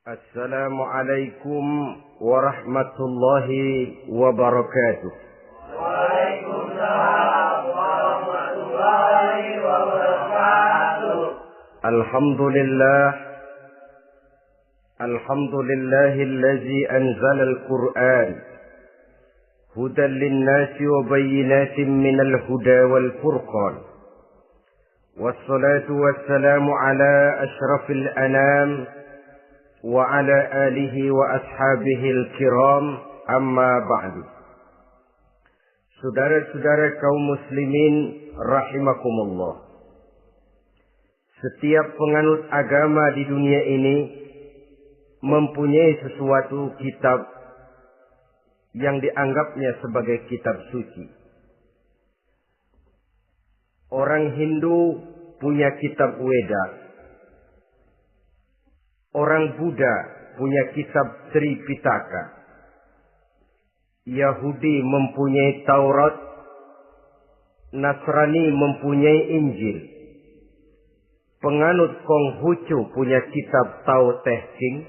Assalamualaikum warahmatullahi wabarakatuh. Waalaikumsalam warahmatullahi wabarakatuh. Alhamdulillahillazi anzala al-Qur'an hudan lin-nasi wa bayyinatin minal huda wal furqan. Wassalatu wassalamu ala asyrafil anam wa ala alihi wa ashabihil kiram, amma ba'du. Saudara-saudara kaum muslimin rahimakumullah. Setiap penganut agama di dunia ini mempunyai sesuatu kitab yang dianggapnya sebagai kitab suci. Orang Hindu punya kitab Weda. Orang Buddha punya kitab Tripitaka. Yahudi mempunyai Taurat. Nasrani mempunyai Injil. Penganut Konghucu punya kitab Tao Te Ching.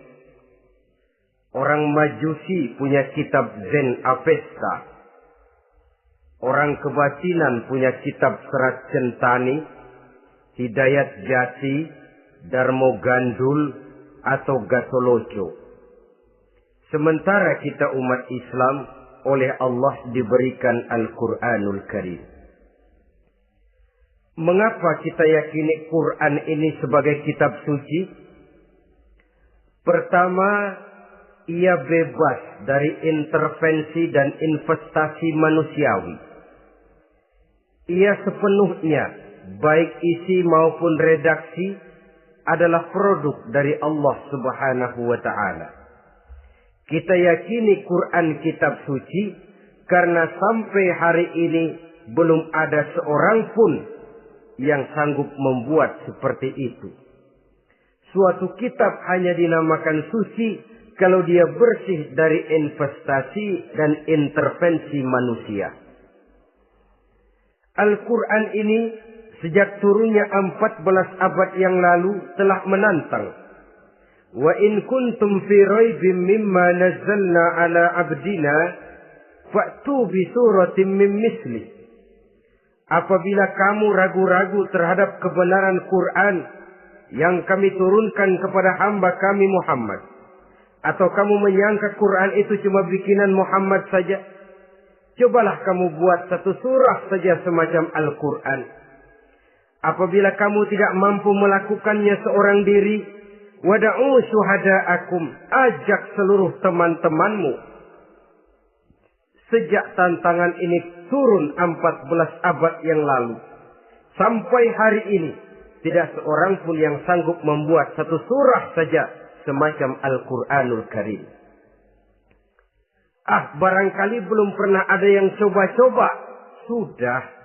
Orang Majusi punya kitab Zen Avesta. Orang kebatinan punya kitab Serat Centani, Hidayat Jati, Darmo Gandul, atau Gatoloco. Sementara kita umat Islam oleh Allah diberikan Al-Quranul Karim. Mengapa kita yakini Quran ini sebagai kitab suci? Pertama, ia bebas dari intervensi dan investasi manusiawi. Ia sepenuhnya, baik isi maupun redaksi, adalah produk dari Allah Subhanahu wa ta'ala. Kita yakini Quran kitab suci karena sampai hari ini belum ada seorang pun yang sanggup membuat seperti itu. Suatu kitab hanya dinamakan suci kalau dia bersih dari investasi dan intervensi manusia. Al-Quran ini sejak turunnya 14 abad yang lalu telah menantang. Wa in kuntum fi raibim mimma nazzalna ala abdina fa'tu bi suratin min misli. Apabila kamu ragu-ragu terhadap kebenaran Quran yang kami turunkan kepada hamba kami Muhammad, atau kamu menyangka Quran itu cuma bikinan Muhammad saja, cobalah kamu buat satu surah saja semacam Al-Quran. Apabila kamu tidak mampu melakukannya seorang diri, wada'u syuhada'akum, ajak seluruh teman-temanmu. Sejak tantangan ini turun 14 abad yang lalu, sampai hari ini, tidak seorang pun yang sanggup membuat satu surah saja semacam Al-Quranul Karim. Barangkali belum pernah ada yang coba-coba. Sudah.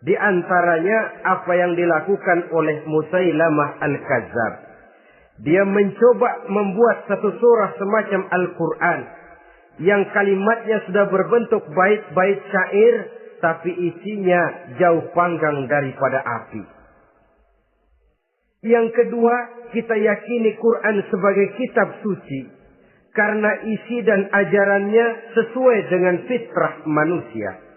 Di antaranya apa yang dilakukan oleh Musailamah Al-Kadzab. Dia mencoba membuat satu surah semacam Al-Quran yang kalimatnya sudah berbentuk bait-bait syair, tapi isinya jauh panggang daripada api. Yang kedua, kita yakini Quran sebagai kitab suci karena isi dan ajarannya sesuai dengan fitrah manusia.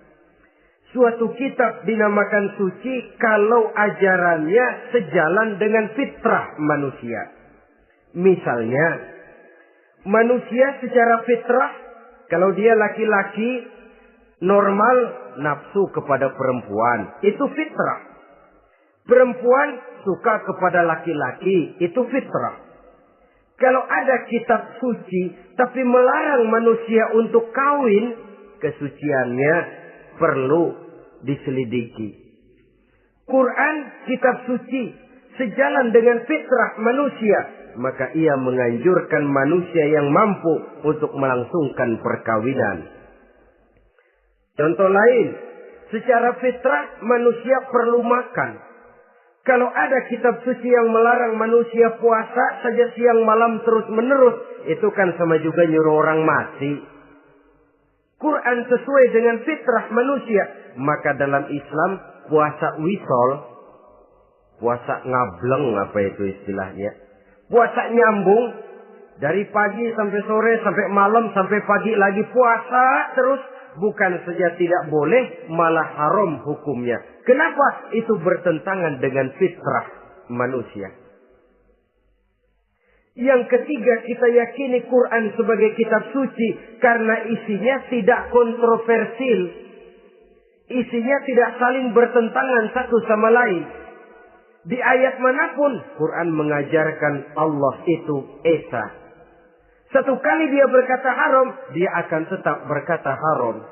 Suatu kitab dinamakan suci kalau ajarannya sejalan dengan fitrah manusia. Misalnya, manusia secara fitrah, kalau dia laki-laki, normal nafsu kepada perempuan. Itu fitrah. Perempuan suka kepada laki-laki. Itu fitrah. Kalau ada kitab suci, tapi melarang manusia untuk kawin, kesuciannya perlu diselidiki. Quran kitab suci sejalan dengan fitrah manusia, maka ia menganjurkan manusia yang mampu untuk melangsungkan perkawinan. Contoh lain, secara fitrah manusia perlu makan. Kalau ada kitab suci yang melarang manusia puasa saja siang malam terus menerus, itu kan sama juga nyuruh orang mati. Quran sesuai dengan fitrah manusia. Maka dalam Islam puasa wisol, puasa ngableng apa itu istilahnya, puasa nyambung, Dari pagi sampai sore, sampai malam, sampai pagi lagi puasa terus. Bukan saja tidak boleh, malah haram hukumnya. Kenapa? Itu bertentangan dengan fitrah manusia. Yang ketiga, kita yakini Quran sebagai kitab suci karena isinya tidak kontroversial. Isinya tidak saling bertentangan satu sama lain. Di ayat manapun, Quran mengajarkan Allah itu Esa. Satu kali dia berkata haram, dia akan tetap berkata haram.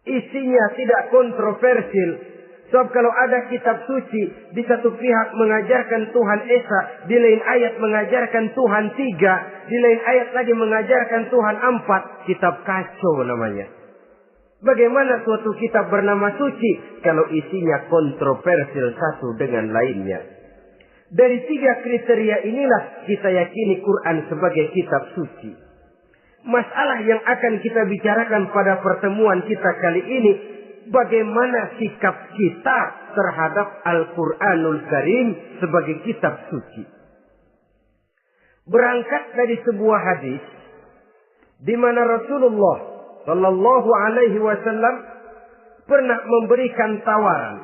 Isinya tidak kontroversial. Sebab kalau ada kitab suci, di satu pihak mengajarkan Tuhan Esa, di lain ayat mengajarkan Tuhan 3, di lain ayat lagi mengajarkan Tuhan 4, kitab kacau namanya. Bagaimana suatu kitab bernama suci kalau isinya kontroversial satu dengan lainnya? Dari 3 kriteria inilah kita yakini Quran sebagai kitab suci. Masalah yang akan kita bicarakan pada pertemuan kita kali ini, bagaimana sikap kita terhadap Al-Quranul Karim sebagai kitab suci. Berangkat dari sebuah hadis di mana Rasulullah Sallallahu Alaihi Wasallam pernah memberikan tawaran.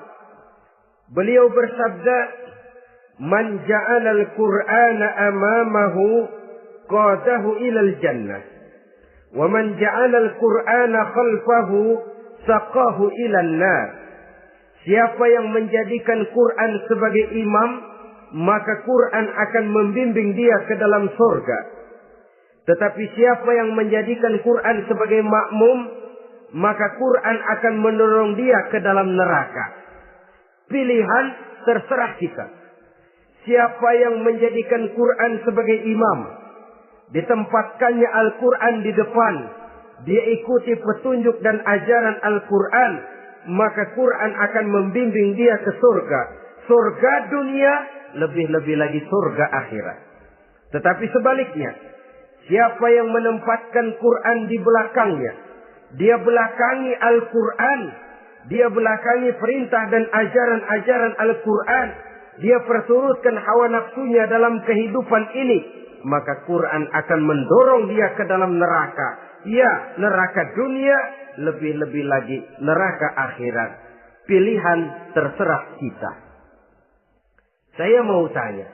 Beliau bersabda, "Man ja'ala al-Qur'ana amamahu qadahu ilal jannah, wa man ja'ala al-Qur'ana khalfahu saqahu ilan nar." Siapa yang menjadikan Quran sebagai imam, maka Quran akan membimbing dia ke dalam surga. Tetapi siapa yang menjadikan Quran sebagai makmum, maka Quran akan mendorong dia ke dalam neraka. Pilihan terserah kita. Siapa yang menjadikan Quran sebagai imam, ditempatkannya Al-Quran di depan, dia ikuti petunjuk dan ajaran Al-Quran, maka Quran akan membimbing dia ke surga. Surga dunia, lebih-lebih lagi surga akhirat. Tetapi sebaliknya, siapa yang menempatkan Quran di belakangnya, dia belakangi Al-Quran, dia belakangi perintah dan ajaran-ajaran Al-Quran, dia perturutkan hawa nafsunya dalam kehidupan ini, maka Quran akan mendorong dia ke dalam neraka. Ya, neraka dunia, lebih-lebih lagi neraka akhirat. Pilihan terserah kita. Saya mau tanya,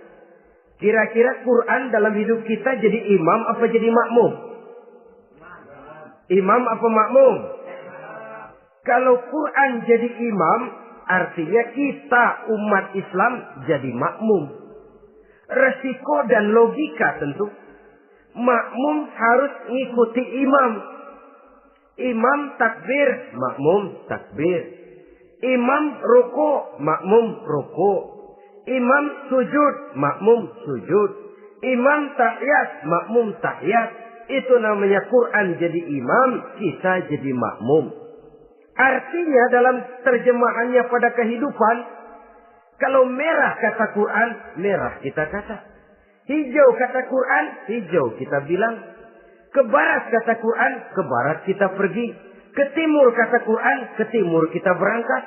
kira-kira Quran dalam hidup kita jadi imam apa jadi makmum? Imam apa makmum? Kalau Quran jadi imam, artinya kita umat Islam jadi makmum. Resiko dan logika tentu. Makmum harus ngikuti imam. Imam takbir, makmum takbir. Imam ruku, makmum ruku. Imam sujud, makmum sujud. Imam tahiyat, makmum tahiyat. Itu namanya Quran jadi imam, kita jadi makmum. Artinya dalam terjemahannya pada kehidupan, kalau merah kata Quran, merah kita kata. Hijau kata Quran, hijau kita bilang. Ke barat kata Quran, ke barat kita pergi. Ke timur kata Quran, ke timur kita berangkat.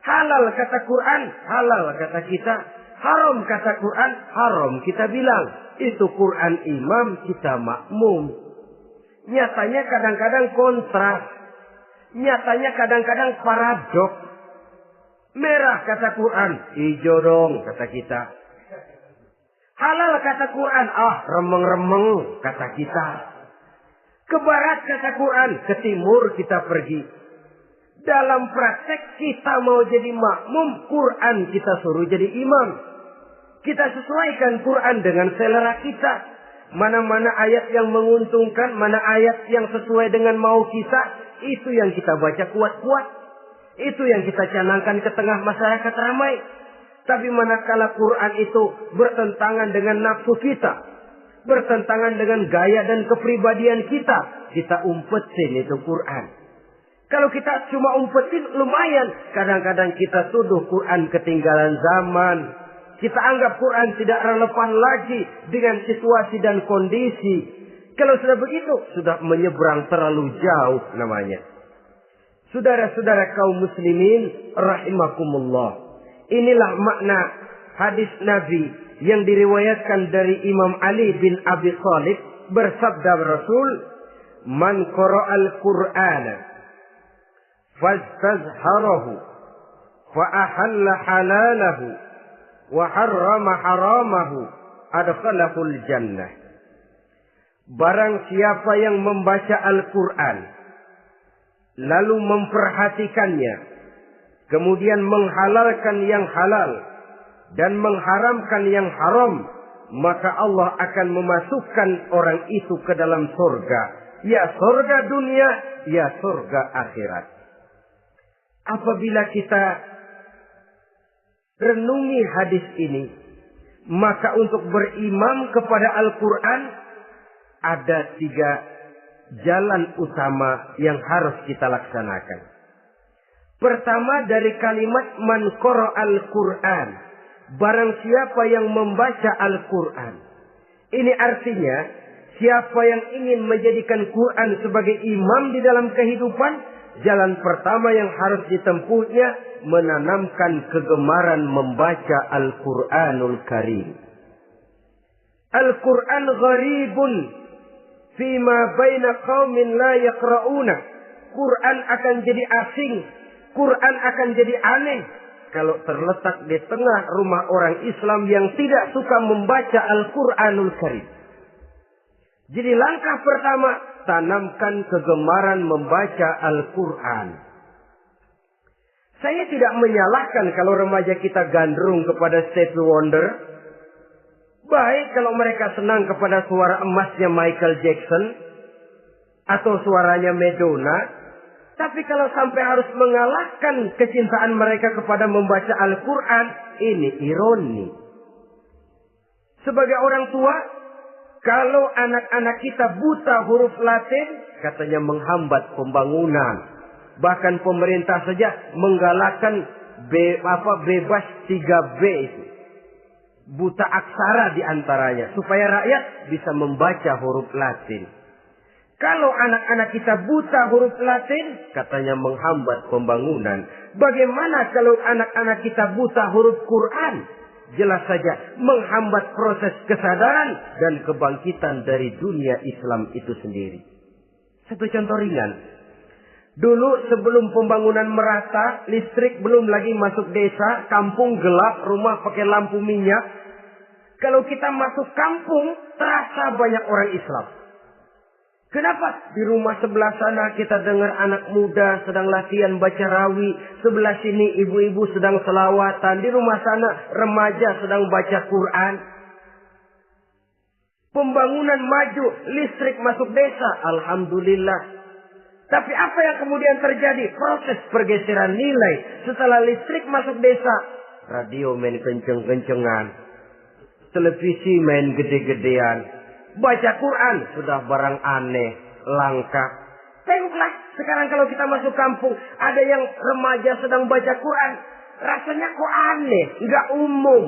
Halal kata Quran, halal kata kita. Haram kata Quran, haram kita bilang. Itu Quran imam, kita makmum. Nyatanya kadang-kadang kontras. Nyatanya kadang-kadang paradok. Merah kata Quran, hijau dong kata kita. Halal kata Quran, remeng-remeng kata kita. Ke barat kata Quran, ke timur kita pergi. Dalam praktek kita mau jadi makmum, Quran kita suruh jadi imam. Kita sesuaikan Quran dengan selera kita. Mana-mana ayat yang menguntungkan, mana ayat yang sesuai dengan mau kita, itu yang kita baca kuat-kuat. Itu yang kita canangkan ke tengah masyarakat ramai. Tapi manakala Quran itu bertentangan dengan nafsu kita, bertentangan dengan gaya dan kepribadian kita, kita umpetin itu Quran. Kalau kita cuma umpetin lumayan, kadang-kadang kita tuduh Quran ketinggalan zaman. Kita anggap Quran tidak relevan lagi dengan situasi dan kondisi. Kalau sudah begitu, sudah menyeberang terlalu jauh namanya. Saudara-saudara kaum muslimin rahimakumullah. Inilah makna hadis Nabi yang diriwayatkan dari Imam Ali bin Abi Thalib, bersabda Rasul, "Man qara'al Qur'ana fastazharahu fa ahalla halalahu wa harrama haramahu adkhalahul jannah." Barang siapa yang membaca Al-Quran lalu memperhatikannya, kemudian menghalalkan yang halal dan mengharamkan yang haram, maka Allah akan memasukkan orang itu ke dalam surga. Ya surga dunia, ya surga akhirat. Apabila kita renungi hadis ini, maka untuk berimam kepada Al-Quran ada 3 jalan utama yang harus kita laksanakan. Pertama, dari kalimat man qara'al Qur'an, barang siapa yang membaca Al-Quran. Ini artinya siapa yang ingin menjadikan Quran sebagai imam di dalam kehidupan, jalan pertama yang harus ditempuhnya menanamkan kegemaran membaca Al-Quranul Karim. Al-Quran gharibun fima baina qaumin la yaqra'una. Quran akan jadi asing, Quran akan jadi aneh kalau terletak di tengah rumah orang Islam yang tidak suka membaca Al-Quranul Karim. Jadi langkah pertama, tanamkan kegemaran membaca Al-Quran. Saya tidak menyalahkan kalau remaja kita gandrung kepada Stevie Wonder. Baik kalau mereka senang kepada suara emasnya Michael Jackson atau suaranya Madonna. Tapi kalau sampai harus mengalahkan kecintaan mereka kepada membaca Al-Quran, ini ironi. Sebagai orang tua, kalau anak-anak kita buta huruf Latin, katanya menghambat pembangunan. Bahkan pemerintah saja menggalakkan bebas 3B itu. Buta aksara diantaranya, supaya rakyat bisa membaca huruf Latin. Kalau anak-anak kita buta huruf Latin, katanya menghambat pembangunan. Bagaimana kalau anak-anak kita buta huruf Quran? Jelas saja menghambat proses kesadaran dan kebangkitan dari dunia Islam itu sendiri. Satu contoh ringan. Dulu sebelum pembangunan merata, listrik belum lagi masuk desa, kampung gelap, rumah pakai lampu minyak. Kalau kita masuk kampung, terasa banyak orang Islam. Kenapa? Di rumah sebelah sana kita dengar anak muda sedang latihan baca rawi. Sebelah sini ibu-ibu sedang selawatan. Di rumah sana remaja sedang baca Quran. Pembangunan maju, listrik masuk desa. Alhamdulillah. Tapi apa yang kemudian terjadi? Proses pergeseran nilai. Setelah listrik masuk desa, radio main kenceng-kencengan. Televisi main gede-gedean. Baca Quran sudah barang aneh, langka. Tengoklah sekarang kalau kita masuk kampung, ada yang remaja sedang baca Quran. Rasanya kok aneh, nggak umum.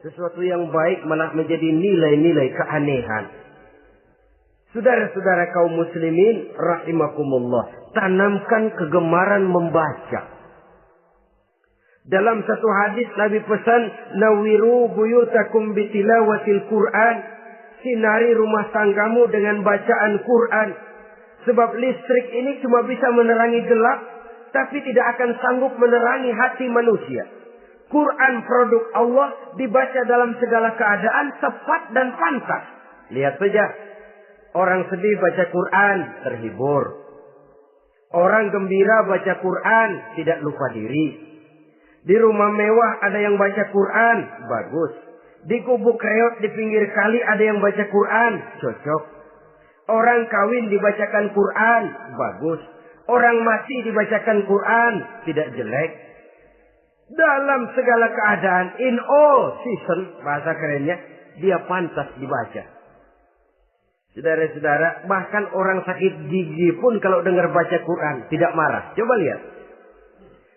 Sesuatu yang baik malah menjadi nilai-nilai keanehan. Saudara-saudara kaum muslimin rahimakumullah, tanamkan kegemaran membaca. Dalam satu hadis Nabi pesan, nawiru buyutakum bitilawatil Quran. Sinari rumah tanggamu dengan bacaan Quran. Sebab listrik ini cuma bisa menerangi gelap, tapi tidak akan sanggup menerangi hati manusia. Quran produk Allah dibaca dalam segala keadaan, tepat dan pantas. Lihat saja, orang sedih baca Quran, terhibur. Orang gembira baca Quran, tidak lupa diri. Di rumah mewah ada yang baca Quran, bagus. Di gubuk reot di pinggir kali ada yang baca Quran, cocok. Orang kawin dibacakan Quran, bagus. Orang mati dibacakan Quran, tidak jelek. Dalam segala keadaan, in all season, bahasa kerennya, dia pantas dibaca. Saudara-saudara, bahkan orang sakit gigi pun kalau dengar baca Quran, tidak marah. Coba lihat.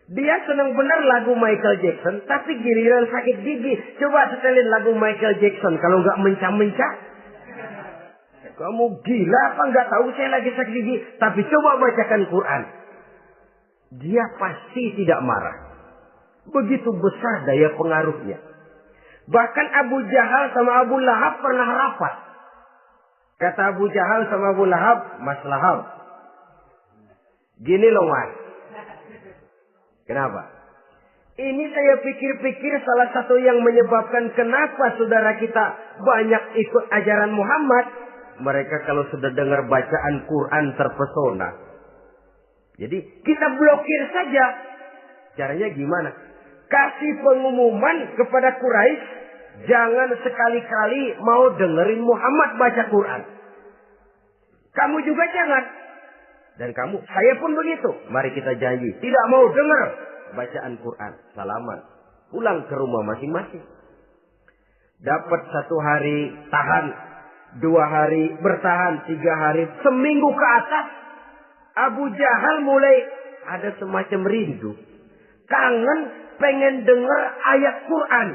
Dia senang benar lagu Michael Jackson, tapi giliran sakit gigi. Coba setelin lagu Michael Jackson, kalau nggak mencah-mencah. Kamu gila apa nggak tahu saya lagi sakit gigi? Tapi coba bacakan Quran. Dia pasti tidak marah. Begitu besar daya pengaruhnya. Bahkan Abu Jahal sama Abu Lahab pernah rapat. Kata Abu Jahal sama Abu Lahab, Mas Lahab, gini loh Mas. Kenapa? Ini saya pikir-pikir salah satu yang menyebabkan kenapa saudara kita banyak ikut ajaran Muhammad. Mereka kalau sudah dengar bacaan Quran terpesona. Jadi kita blokir saja. Caranya gimana? Kasih pengumuman kepada Quraisy, jangan sekali-kali mau dengerin Muhammad baca Quran. Kamu juga jangan. Dan kamu, saya pun begitu. Mari kita janji, tidak mau dengar bacaan Quran. Salaman. Pulang ke rumah masing-masing. Dapat 1 hari tahan, 2 hari bertahan, 3 hari, seminggu ke atas. Abu Jahal mulai ada semacam rindu. Kangen pengen dengar ayat Quran.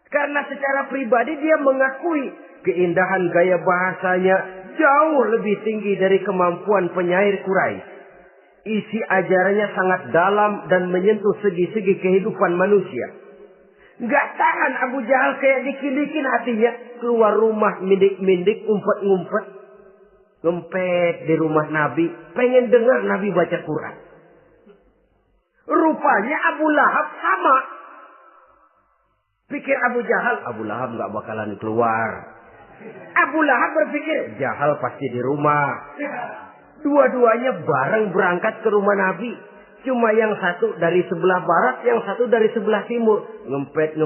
Karena secara pribadi dia mengakui keindahan gaya bahasanya jauh lebih tinggi dari kemampuan penyair Quraisy. Isi ajarannya sangat dalam dan menyentuh segi-segi kehidupan manusia. Gak tahan Abu Jahal kayak dikilikin hatinya. Keluar rumah mindik-mindik, umpet-ngumpet. Ngempet di rumah Nabi. Pengen dengar Nabi baca Quran. Rupanya Abu Lahab sama. Pikir Abu Jahal, Abu Lahab gak bakalan keluar. Abu Lahab berpikir, Jahal pasti di rumah. Dua-duanya bareng berangkat ke rumah Nabi. Cuma yang satu dari sebelah barat, yang satu dari sebelah timur. Ngempet,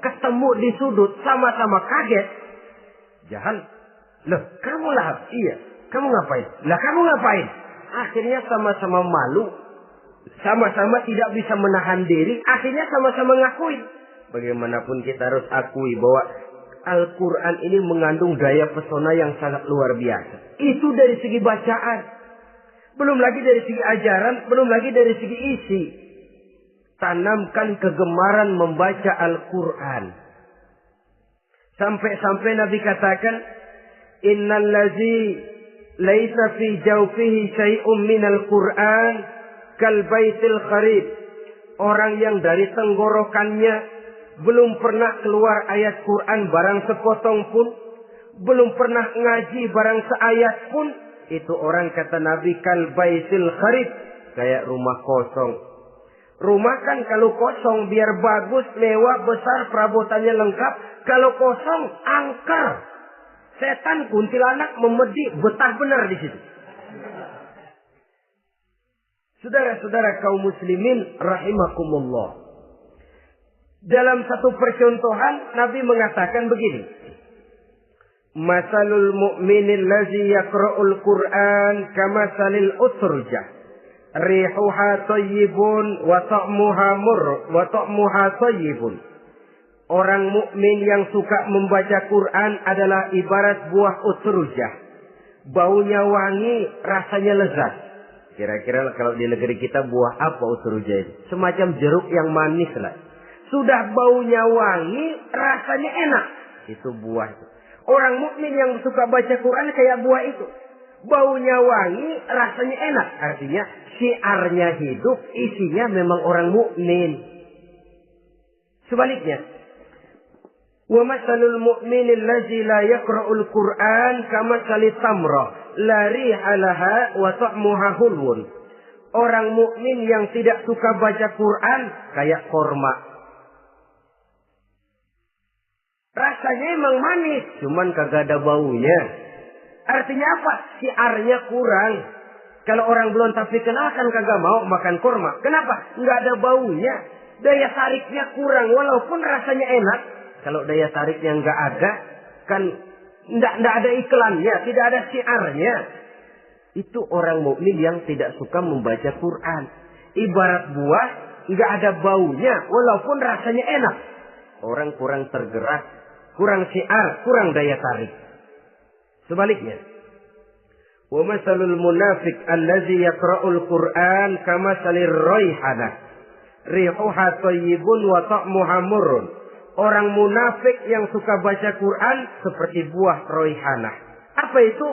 ketemu di sudut, sama-sama kaget. Jahal, loh kamu Lahab? Iya, kamu ngapain? Lah kamu ngapain? Akhirnya sama-sama malu. Sama-sama tidak bisa menahan diri. Akhirnya sama-sama ngakuin. Bagaimanapun kita harus akui bahwa Al-Quran ini mengandung daya pesona yang sangat luar biasa. Itu dari segi bacaan. Belum lagi dari segi ajaran. Belum lagi dari segi isi. Tanamkan kegemaran membaca Al-Quran. Sampai-sampai Nabi katakan, Innal ladzi laisa fi jawfihi syai'un minal Quran kal baitil kharib. Orang yang dari tenggorokannya belum pernah keluar ayat Quran barang sepotong pun, belum pernah ngaji barang seayat pun, itu orang kata Nabi kal baitil kharib, kayak rumah kosong. Rumah kan kalau kosong biar bagus, mewah, besar, perabotannya lengkap. Kalau kosong angker. Setan kuntilanak memedi betah benar di situ. Saudara-saudara kaum muslimin rahimakumullah. Dalam satu percontohan Nabi mengatakan begini. Masalul mu'minil ladzi yaqra'ul Qur'an kamasalil utrujah. Rihuha thayyibun wa ta'muha thayyibun. Orang mukmin yang suka membaca Quran adalah ibarat buah utrujah. Baunya wangi, rasanya lezat. Kira-kira kalau di negeri kita buah apa utrujah itu? Semacam jeruk yang manis lah. Sudah baunya wangi, rasanya enak. Itu buah itu. Orang mukmin yang suka baca Quran kayak buah itu. Baunya wangi, rasanya enak. Artinya syiarnya hidup, isinya memang orang mukmin. Sebaliknya, wa masalul mu'minil ladzi la yaqra'ul Qur'an kamasalit tamrah la riha laha wa ta'muha hulwun. Orang mukmin yang tidak suka baca Quran kayak korma. Rasanya emang manis, cuman kagak ada baunya. Artinya apa? Syiarnya kurang. Kalau orang belum tapi kenal kan kagak mau makan korma. Kenapa? Nggak ada baunya. Daya tariknya kurang, walaupun rasanya enak. Kalau daya tariknya nggak ada, kan nggak ada iklannya, tidak ada syiarnya. Itu orang mukmin yang tidak suka membaca Quran. Ibarat buah, nggak ada baunya, walaupun rasanya enak. Orang kurang tergerak, kurang syiar, kurang daya tarik. Sebaliknya, wa masalul munafiq allazi yaqra'ul Qur'an kamasalir raihanah. Rihuha thayyibun wa ta'muha murrun. Orang munafik yang suka baca Quran seperti buah raihanah. Apa itu?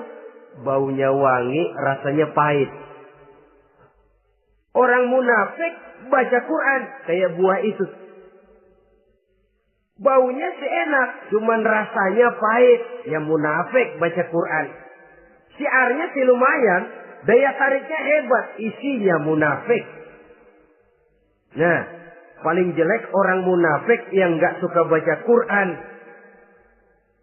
Baunya wangi, rasanya pahit. Orang munafik baca Quran kayak buah itu. Baunya sih enak, cuman rasanya pahit. Ya munafik baca Quran. Syiarnya sih lumayan, daya tariknya hebat, isinya munafik. Nah, paling jelek orang munafik yang nggak suka baca Quran.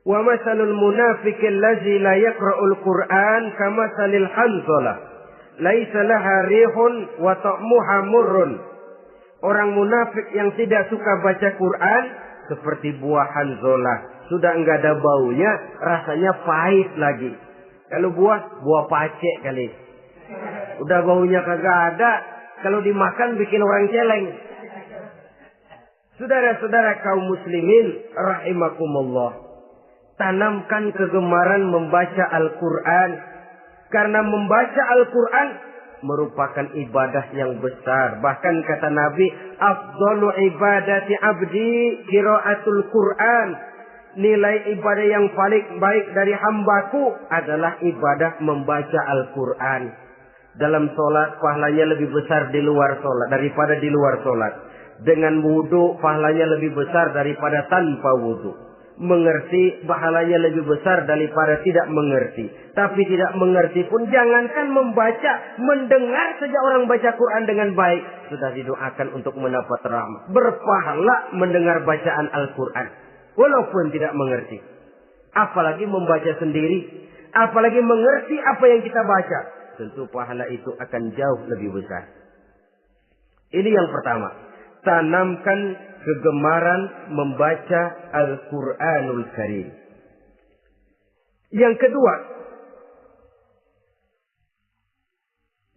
Wa masalul munafiqil ladzi la yaqra'ul Qur'an kamasalil hanzalah. Laisa laha rihun wa ta'muha murrun. Orang munafik yang tidak suka baca Quran seperti buah hanzalah, sudah enggak ada baunya, rasanya pahit lagi. Kalau buah pacek kali. Udah baunya kagak ada, kalau dimakan bikin orang celeng. Saudara-saudara kaum muslimin rahimakumullah, tanamkan kegemaran membaca Al-Quran. Karena membaca Al-Quran merupakan ibadah yang besar. Bahkan kata Nabi, afdalu ibadati abdi qiraatul Quran. Nilai ibadah yang paling baik dari hambaku adalah ibadah membaca Al-Quran. Dalam sholat pahalanya lebih besar di luar sholat daripada di luar sholat. Dengan wudu pahalanya lebih besar daripada tanpa wudu. Mengerti pahalanya lebih besar daripada tidak mengerti. Tapi tidak mengerti pun jangankan membaca, mendengar saja orang baca Quran dengan baik sudah didoakan untuk mendapat rahmat. Berpahala mendengar bacaan Al-Quran walaupun tidak mengerti. Apalagi membaca sendiri, apalagi mengerti apa yang kita baca, tentu pahala itu akan jauh lebih besar. Ini yang pertama. Tanamkan kegemaran membaca Al-Quranul Karim. Yang kedua,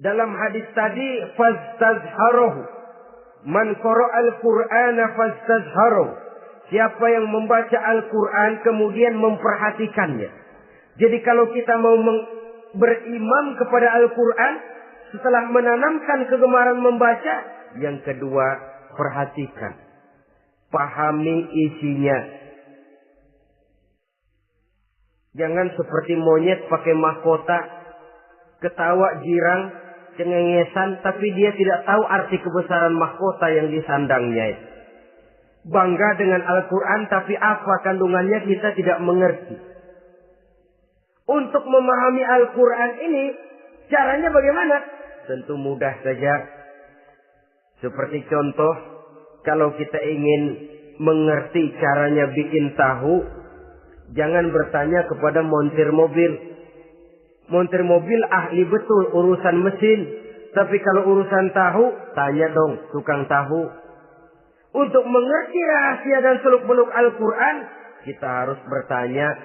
dalam hadis tadi, fastazharuhu. Man qara'al Qur'ana fastazharuhu. Siapa yang membaca Al-Quran kemudian memperhatikannya. Jadi kalau kita mau berimam kepada Al-Quran, setelah menanamkan kegemaran membaca, yang kedua, perhatikan, pahami isinya. Jangan seperti monyet pakai mahkota, ketawa girang, cengengesan, tapi dia tidak tahu arti kebesaran mahkota yang disandangnya. Bangga dengan Al-Quran, tapi apa kandungannya kita tidak mengerti. Untuk memahami Al-Quran ini, caranya bagaimana? Tentu mudah saja. Seperti contoh, kalau kita ingin mengerti caranya bikin tahu, jangan bertanya kepada montir mobil. Montir mobil ahli betul urusan mesin. Tapi kalau urusan tahu, tanya dong tukang tahu. Untuk mengerti rahasia dan seluk-beluk Al-Quran, kita harus bertanya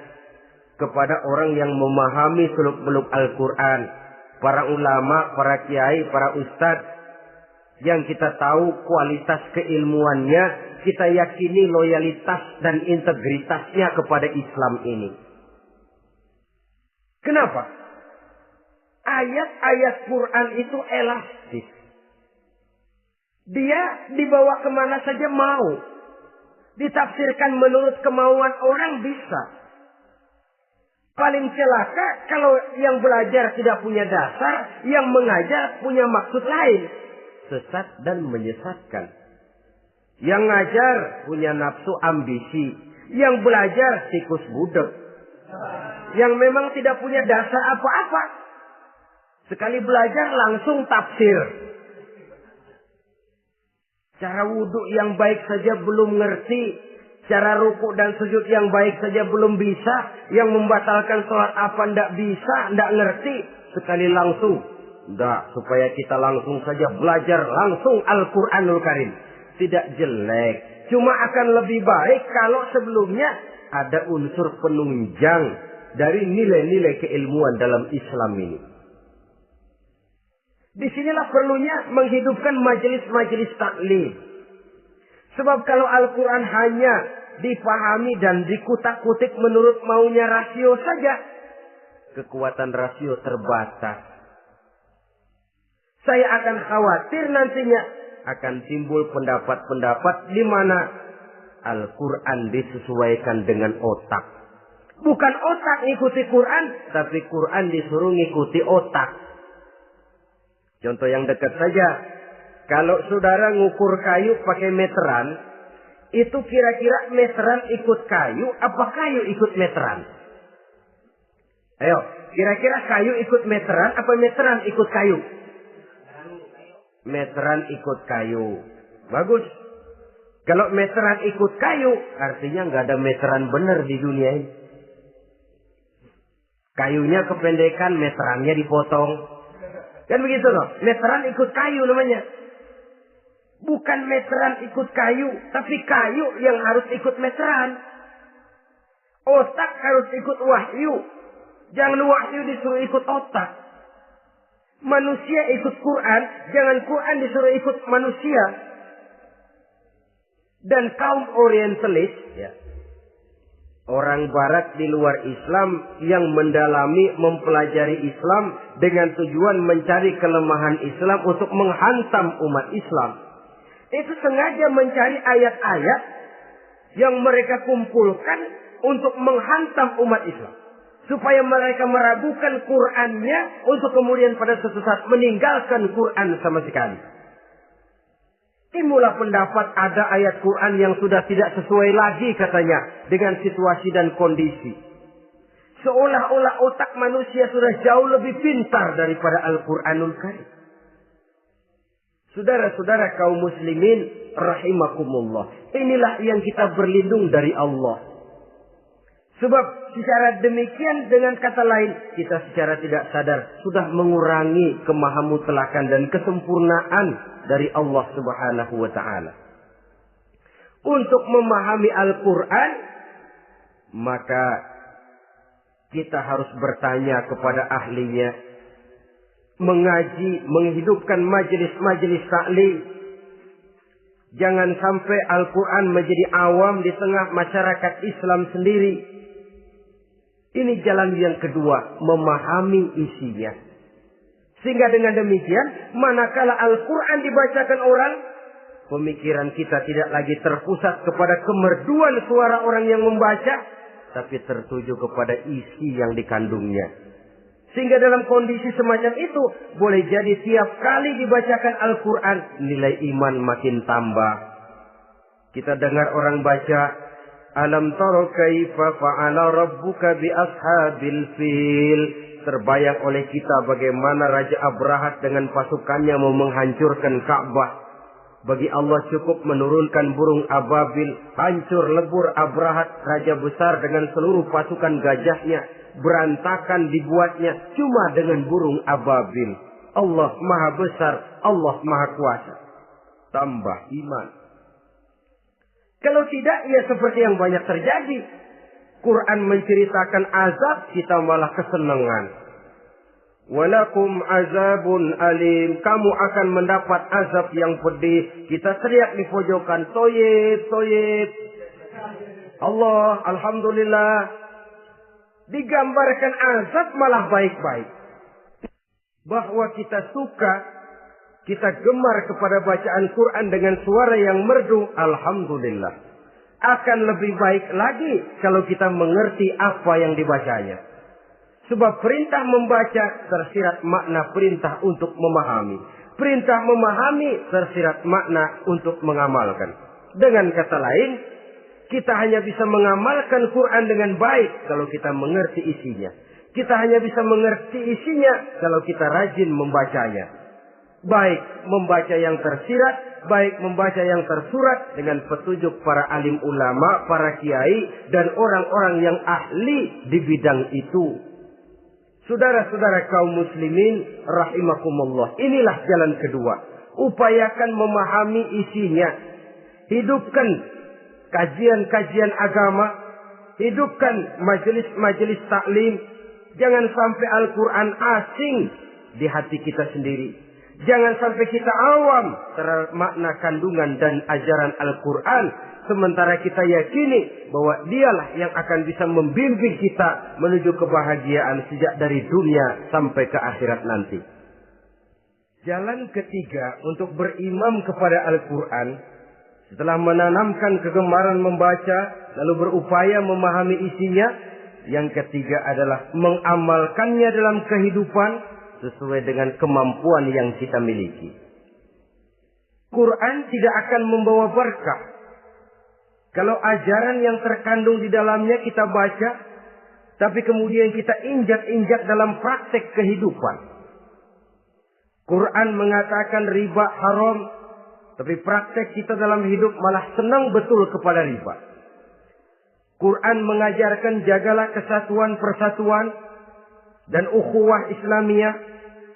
kepada orang yang memahami seluk-beluk Al-Quran. Para ulama, para kiai, para ustadz, yang kita tahu kualitas keilmuannya, kita yakini loyalitas dan integritasnya kepada Islam ini. Kenapa? Ayat-ayat Quran itu elastis. Dia dibawa kemana saja mau. Ditafsirkan menurut kemauan orang bisa. Paling celaka kalau yang belajar tidak punya dasar, yang mengajar punya maksud lain. Sesat dan menyesatkan. Yang ngajar punya nafsu ambisi. Yang belajar tikus budek. Yang memang tidak punya dasar apa-apa. Sekali belajar langsung tafsir. Cara wudhu yang baik saja belum ngerti. Cara rukuk dan sujud yang baik saja belum bisa. Yang membatalkan sholat apa ndak bisa, ndak ngerti. Sekali langsung. Nggak, supaya kita langsung saja belajar langsung Al-Quranul Karim. Tidak jelek. Cuma akan lebih baik kalau sebelumnya ada unsur penunjang dari nilai-nilai keilmuan dalam Islam ini. Disinilah perlunya menghidupkan majelis-majelis taklim. Sebab kalau Al-Quran hanya dipahami dan dikutak-kutik menurut maunya rasio saja, kekuatan rasio terbatas. Saya akan khawatir nantinya akan timbul pendapat-pendapat di mana Al-Quran disesuaikan dengan otak. Bukan otak ngikuti Quran, tapi Quran disuruh ngikuti otak. Contoh yang dekat saja. Kalau saudara ngukur kayu pakai meteran, itu kira-kira meteran ikut kayu, apa kayu ikut meteran? Ayo, kira-kira kayu ikut meteran, apa meteran ikut kayu? Meteran ikut kayu. Bagus. Kalau meteran ikut kayu, artinya nggak ada meteran benar di dunia ini. Kayunya kependekan, meterannya dipotong. Kan begitu loh. Meteran ikut kayu namanya. Bukan meteran ikut kayu, tapi kayu yang harus ikut meteran. Otak harus ikut wahyu. Jangan wahyu disuruh ikut otak. Manusia ikut Quran, jangan Quran disuruh ikut manusia. Dan kaum orientalis, ya, orang barat di luar Islam yang mendalami, mempelajari Islam dengan tujuan mencari kelemahan Islam untuk menghantam umat Islam. Itu sengaja mencari ayat-ayat yang mereka kumpulkan untuk menghantam umat Islam. Supaya mereka meragukan Qur'annya untuk kemudian pada suatu saat meninggalkan Qur'an sama sekali. Timbullah pendapat ada ayat Quran yang sudah tidak sesuai lagi katanya dengan situasi dan kondisi. Seolah-olah otak manusia sudah jauh lebih pintar daripada Al-Quranul Karim. Saudara-saudara kaum muslimin rahimakumullah. Inilah yang kita berlindung dari Allah. Sebab secara demikian dengan kata lain kita secara tidak sadar sudah mengurangi kemahamutlakan dan kesempurnaan dari Allah Subhanahu wa taala. Untuk memahami Al-Qur'an maka kita harus bertanya kepada ahlinya, mengaji, menghidupkan majelis-majelis taklim. Jangan sampai Al-Qur'an menjadi awam di tengah masyarakat Islam sendiri. Ini jalan yang kedua, memahami isinya. Sehingga dengan demikian, manakala Al-Quran dibacakan orang, pemikiran kita tidak lagi terpusat kepada kemerduan suara orang yang membaca, tapi tertuju kepada isi yang dikandungnya. Sehingga dalam kondisi semacam itu, boleh jadi tiap kali dibacakan Al-Quran, nilai iman makin tambah. Kita dengar orang baca, Alam taro kaifa fa'ala rabbuka bi ashabil fil. Terbayang oleh kita bagaimana Raja Abrahat dengan pasukannya mau menghancurkan Ka'bah. Bagi Allah cukup menurunkan burung ababil, hancur lebur Abrahat, raja besar dengan seluruh pasukan gajahnya, berantakan dibuatnya cuma dengan burung ababil. Allah Maha Besar, Allah Maha Kuasa. Tambah iman. Kalau tidak, ya seperti yang banyak terjadi. Quran menceritakan azab, kita malah kesenangan. Walakum azabun alim. Kamu akan mendapat azab yang pedih. Kita teriak di pojokan, toyib, toyib. Allah, alhamdulillah. Digambarkan azab malah baik-baik. Bahwa kita suka, kita gemar kepada bacaan Quran dengan suara yang merdu, alhamdulillah. Akan lebih baik lagi kalau kita mengerti apa yang dibacanya. Sebab perintah membaca tersirat makna perintah untuk memahami. Perintah memahami tersirat makna untuk mengamalkan. Dengan kata lain, kita hanya bisa mengamalkan Quran dengan baik kalau kita mengerti isinya. Kita hanya bisa mengerti isinya kalau kita rajin membacanya. Baik membaca yang tersirat, baik membaca yang tersurat dengan petunjuk para alim ulama, para kiai, dan orang-orang yang ahli di bidang itu. Saudara-saudara kaum muslimin rahimakumullah. Inilah jalan kedua. Upayakan memahami isinya. Hidupkan kajian-kajian agama. Hidupkan majelis-majelis taklim. Jangan sampai Al-Quran asing di hati kita sendiri. Jangan sampai kita awam terhadap makna kandungan dan ajaran Al-Quran. Sementara kita yakini bahwa dialah yang akan bisa membimbing kita menuju kebahagiaan sejak dari dunia sampai ke akhirat nanti. Jalan ketiga untuk berimam kepada Al-Quran. Setelah menanamkan kegemaran membaca, lalu berupaya memahami isinya. Yang ketiga adalah mengamalkannya dalam kehidupan sesuai dengan kemampuan yang kita miliki. Quran tidak akan membawa berkah Kalau ajaran yang terkandung di dalamnya kita baca, tapi kemudian kita injak-injak dalam praktek kehidupan. Quran mengatakan riba haram, tapi praktek kita dalam hidup malah senang betul kepada riba. Quran mengajarkan jagalah kesatuan persatuan dan ukhuwah Islamiyah.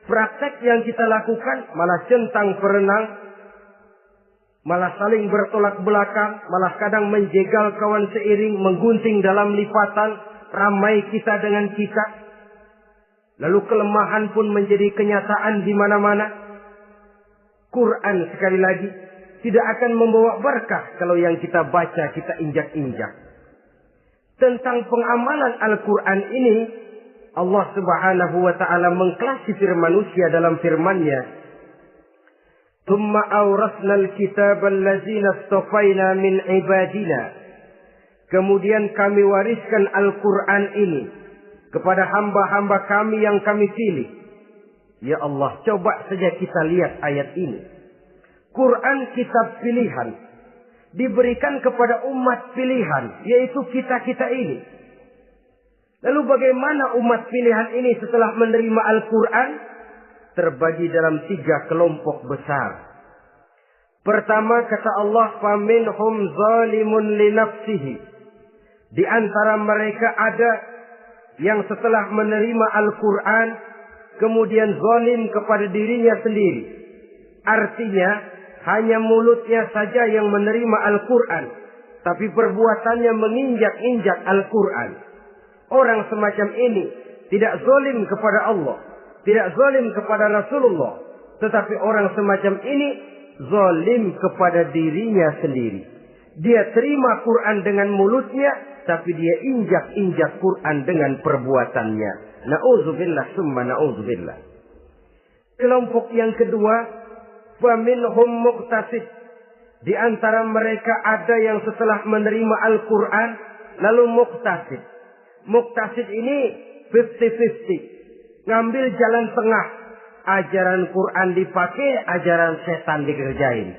Praktek yang kita lakukan malah centang perenang, malah saling bertolak belakang, malah kadang menjegal kawan seiring, menggunting dalam lipatan, ramai kita dengan kita. Lalu kelemahan pun menjadi kenyataan di mana-mana. Quran sekali lagi tidak akan membawa berkah kalau yang kita baca kita injak-injak. Tentang pengamalan Al-Quran ini, Allah Subhanahu wa ta'ala mengklasifikasi manusia dalam firman-Nya. Tsumma awrasna al-kitaba allazina istafaina min ibadina. Kemudian kami wariskan Al-Quran ini kepada hamba-hamba kami yang kami pilih. Ya Allah, coba saja kita lihat ayat ini. Quran kitab pilihan, diberikan kepada umat pilihan, yaitu kita-kita ini. Lalu bagaimana umat pilihan ini setelah menerima Al-Quran? Terbagi dalam 3 kelompok besar. Pertama kata Allah, faminhum zalimun li nafsihi. Di antara mereka ada yang setelah menerima Al-Quran kemudian zalim kepada dirinya sendiri. Artinya hanya mulutnya saja yang menerima Al-Quran, tapi perbuatannya menginjak-injak Al-Quran. Orang semacam ini tidak zalim kepada Allah, tidak zalim kepada Rasulullah, tetapi orang semacam ini zalim kepada dirinya sendiri. Dia terima Quran dengan mulutnya, tapi dia injak-injak Quran dengan perbuatannya. Na'udzubillah summa na'udzubillah. Kelompok yang kedua, faminhum muqtasid. Di antara mereka ada yang setelah menerima Al-Quran lalu muqtasid. Muqtasid ini 50-50. Ngambil jalan tengah. Ajaran Quran dipakai, ajaran setan dikerjain.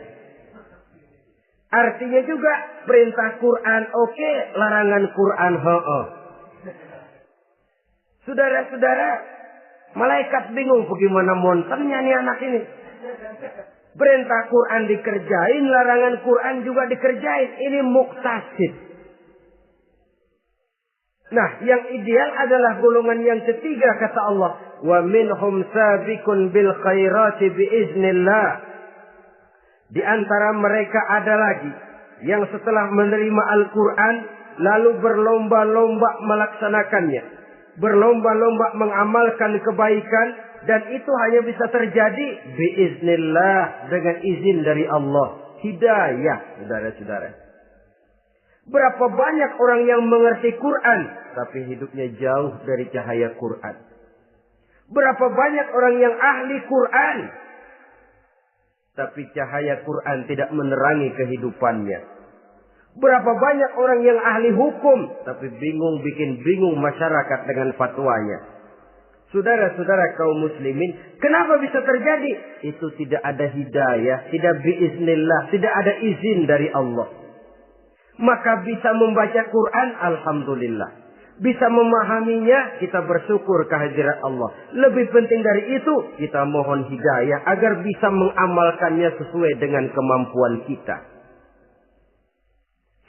Artinya juga perintah Quran oke, larangan Quran ho-oh. Saudara-saudara, malaikat bingung bagaimana monternya nih anak ini. Perintah Quran dikerjain, larangan Quran juga dikerjain. Ini muqtasid. Nah, yang ideal adalah golongan yang ketiga kata Allah, wa minhum sabiqun bil khairati biiznillah. Di antara mereka ada lagi yang setelah menerima Al-Quran lalu berlomba-lomba melaksanakannya, berlomba-lomba mengamalkan kebaikan, dan itu hanya bisa terjadi biiznillah, dengan izin dari Allah. Hidayah, saudara-saudara. Berapa banyak orang yang mengerti Quran tapi hidupnya jauh dari cahaya Quran. Berapa banyak orang yang ahli Quran tapi cahaya Quran tidak menerangi kehidupannya. Berapa banyak orang yang ahli hukum tapi bikin bingung masyarakat dengan fatwanya. Saudara-saudara kaum muslimin, kenapa bisa terjadi? Itu tidak ada hidayah, tidak biiznillah, tidak ada izin dari Allah. Maka bisa membaca Quran, alhamdulillah. Bisa memahaminya, kita bersyukur kehadirat Allah. Lebih penting dari itu, kita mohon hidayah agar bisa mengamalkannya sesuai dengan kemampuan kita.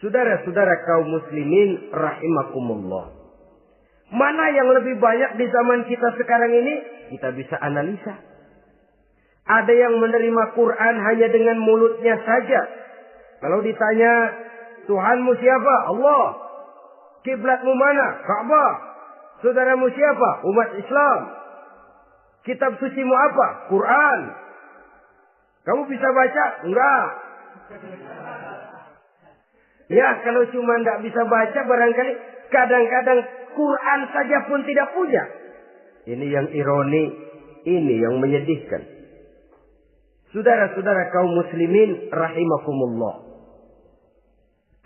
Saudara-saudara kaum muslimin rahimakumullah. Mana yang lebih banyak di zaman kita sekarang ini? Kita bisa analisa. Ada yang menerima Quran hanya dengan mulutnya saja. Kalau ditanya, Tuhanmu siapa? Allah. Kiblatmu mana? Ka'bah. Saudaramu siapa? Umat Islam. Kitab sucimu apa? Quran. Kamu bisa baca? Enggak. Ya, kalau cuma enggak bisa baca, barangkali kadang-kadang Quran saja pun tidak punya. Ini yang ironi, ini yang menyedihkan. Saudara-saudara kaum muslimin rahimakumullah.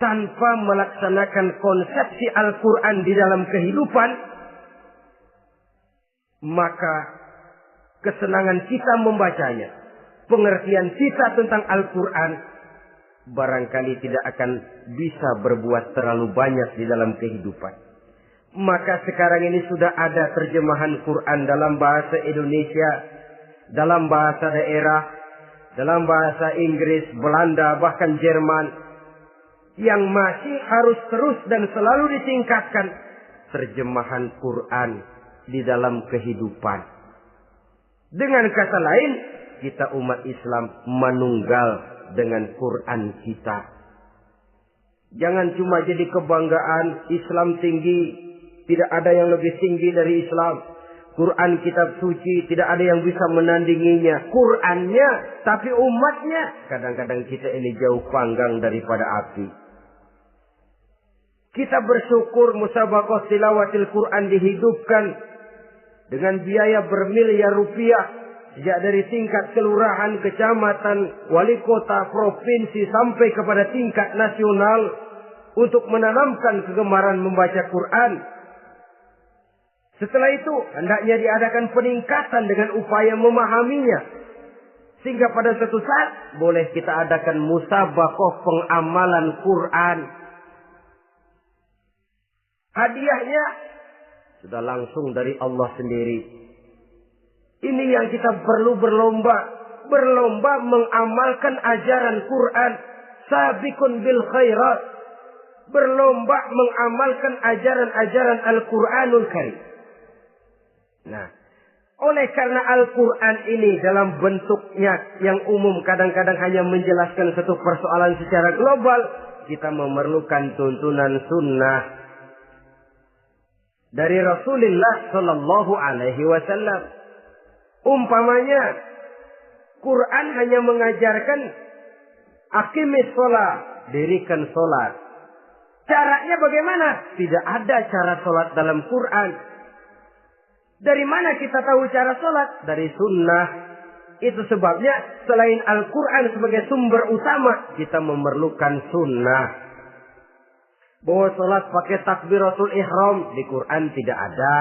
Tanpa melaksanakan konsepsi Al-Quran di dalam kehidupan, maka kesenangan kita membacanya, pengertian kita tentang Al-Quran barangkali tidak akan bisa berbuat terlalu banyak di dalam kehidupan. Maka sekarang ini sudah ada terjemahan Quran dalam bahasa Indonesia, dalam bahasa daerah, dalam bahasa Inggris, Belanda, bahkan Jerman, yang masih harus terus dan selalu ditingkatkan terjemahan Quran di dalam kehidupan. Dengan kata lain, kita umat Islam menunggal dengan Quran kita. Jangan cuma jadi kebanggaan Islam tinggi, tidak ada yang lebih tinggi dari Islam. Quran kitab suci, tidak ada yang bisa menandinginya. Qurannya, tapi umatnya. Kadang-kadang kita ini jauh panggang daripada api. Kita bersyukur musabaqah tilawatil Quran dihidupkan dengan biaya bermiliar rupiah. Sejak dari tingkat kelurahan, kecamatan, wali kota, provinsi, sampai kepada tingkat nasional. Untuk menanamkan kegemaran membaca Quran. Setelah itu, hendaknya diadakan peningkatan dengan upaya memahaminya. Sehingga pada suatu saat, boleh kita adakan musabaqah pengamalan Quran. Hadiahnya, sudah langsung dari Allah sendiri. Ini yang kita perlu berlomba. Berlomba mengamalkan ajaran Quran. Sabiqun bil khairat. Berlomba mengamalkan ajaran-ajaran Al-Quranul Karim. Nah, oleh karena Al-Quran ini dalam bentuknya yang umum kadang-kadang hanya menjelaskan satu persoalan secara global, kita memerlukan tuntunan sunnah dari Rasulullah Sallallahu Alaihi Wasallam. Umpamanya, Quran hanya mengajarkan aqimis sholat, dirikan sholat. Caranya bagaimana? Tidak ada cara sholat dalam Quran. Dari mana kita tahu cara sholat? Dari sunnah. Itu sebabnya selain Al-Quran sebagai sumber utama, kita memerlukan sunnah. Bahwa sholat pakai takbiratul ihram di Quran tidak ada.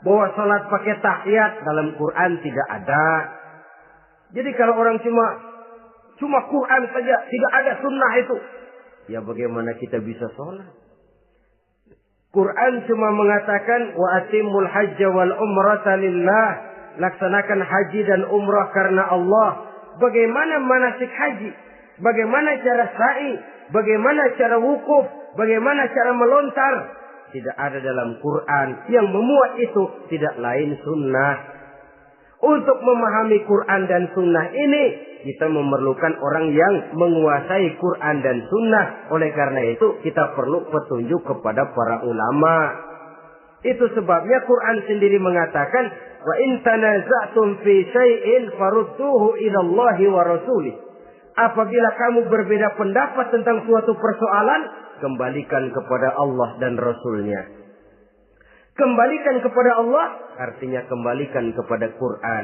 Bahwa sholat pakai tahiyat dalam Quran tidak ada. Jadi kalau orang cuma Quran saja, tidak ada sunnah itu, ya bagaimana kita bisa sholat? Quran cuma mengatakan wa atimul hajja wal umrata lillah, laksanakan haji dan umrah karena Allah. Bagaimana manasik haji? Bagaimana cara sa'i? Bagaimana cara wukuf? Bagaimana cara melontar? Tidak ada dalam Quran. Yang memuat itu tidak lain sunnah. Untuk memahami Quran dan sunnah ini, kita memerlukan orang yang menguasai Quran dan sunnah. Oleh karena itu, kita perlu petunjuk kepada para ulama. Itu sebabnya Quran sendiri mengatakan, wa in tanaza'tum fi syai'in farudduhu ila Allahi wa rasulih. Apabila kamu berbeda pendapat tentang suatu persoalan, kembalikan kepada Allah dan Rasulnya. Kembalikan kepada Allah, artinya kembalikan kepada Quran.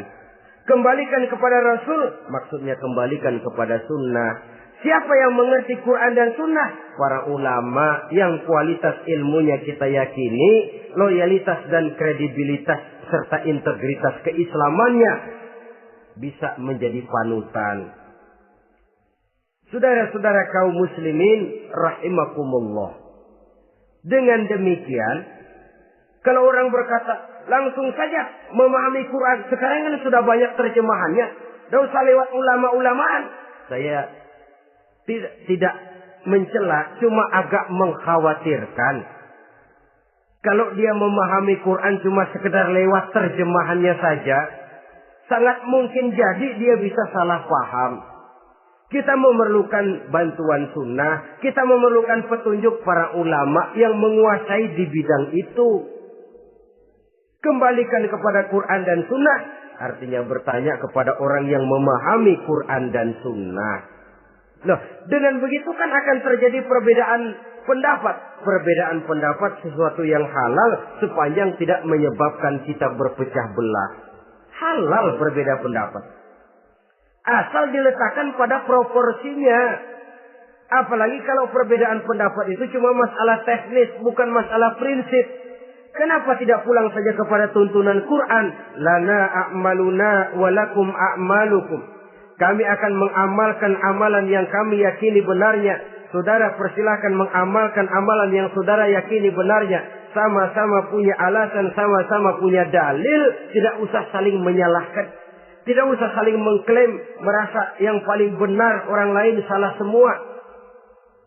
Kembalikan kepada Rasul, maksudnya kembalikan kepada sunnah. Siapa yang mengerti Quran dan sunnah? Para ulama yang kualitas ilmunya kita yakini, loyalitas dan kredibilitas serta integritas keislamannya bisa menjadi panutan. Saudara-saudara kaum muslimin rahimakumullah. Dengan demikian, kalau orang berkata langsung saja memahami Quran, sekarang kan sudah banyak terjemahannya, tidak usah lewat ulama-ulamaan. Saya tidak mencela, cuma agak mengkhawatirkan. Kalau dia memahami Quran cuma sekedar lewat terjemahannya saja, sangat mungkin jadi dia bisa salah paham. Kita memerlukan bantuan sunnah, kita memerlukan petunjuk para ulama yang menguasai di bidang itu. Kembalikan kepada Quran dan sunnah, artinya bertanya kepada orang yang memahami Quran dan sunnah. Nah, dengan begitu kan akan terjadi perbedaan pendapat. Perbedaan pendapat sesuatu yang halal sepanjang tidak menyebabkan kita berpecah belah. Halal berbeda pendapat. Asal diletakkan pada proporsinya. Apalagi kalau perbedaan pendapat itu cuma masalah teknis, bukan masalah prinsip. Kenapa tidak pulang saja kepada tuntunan Quran? Lana a'maluna walakum a'malukum. Kami akan mengamalkan amalan yang kami yakini benarnya. Saudara persilahkan mengamalkan amalan yang saudara yakini benarnya. Sama-sama punya alasan, sama-sama punya dalil. Tidak usah saling menyalahkan. Tidak usah saling mengklaim, merasa yang paling benar, orang lain salah semua.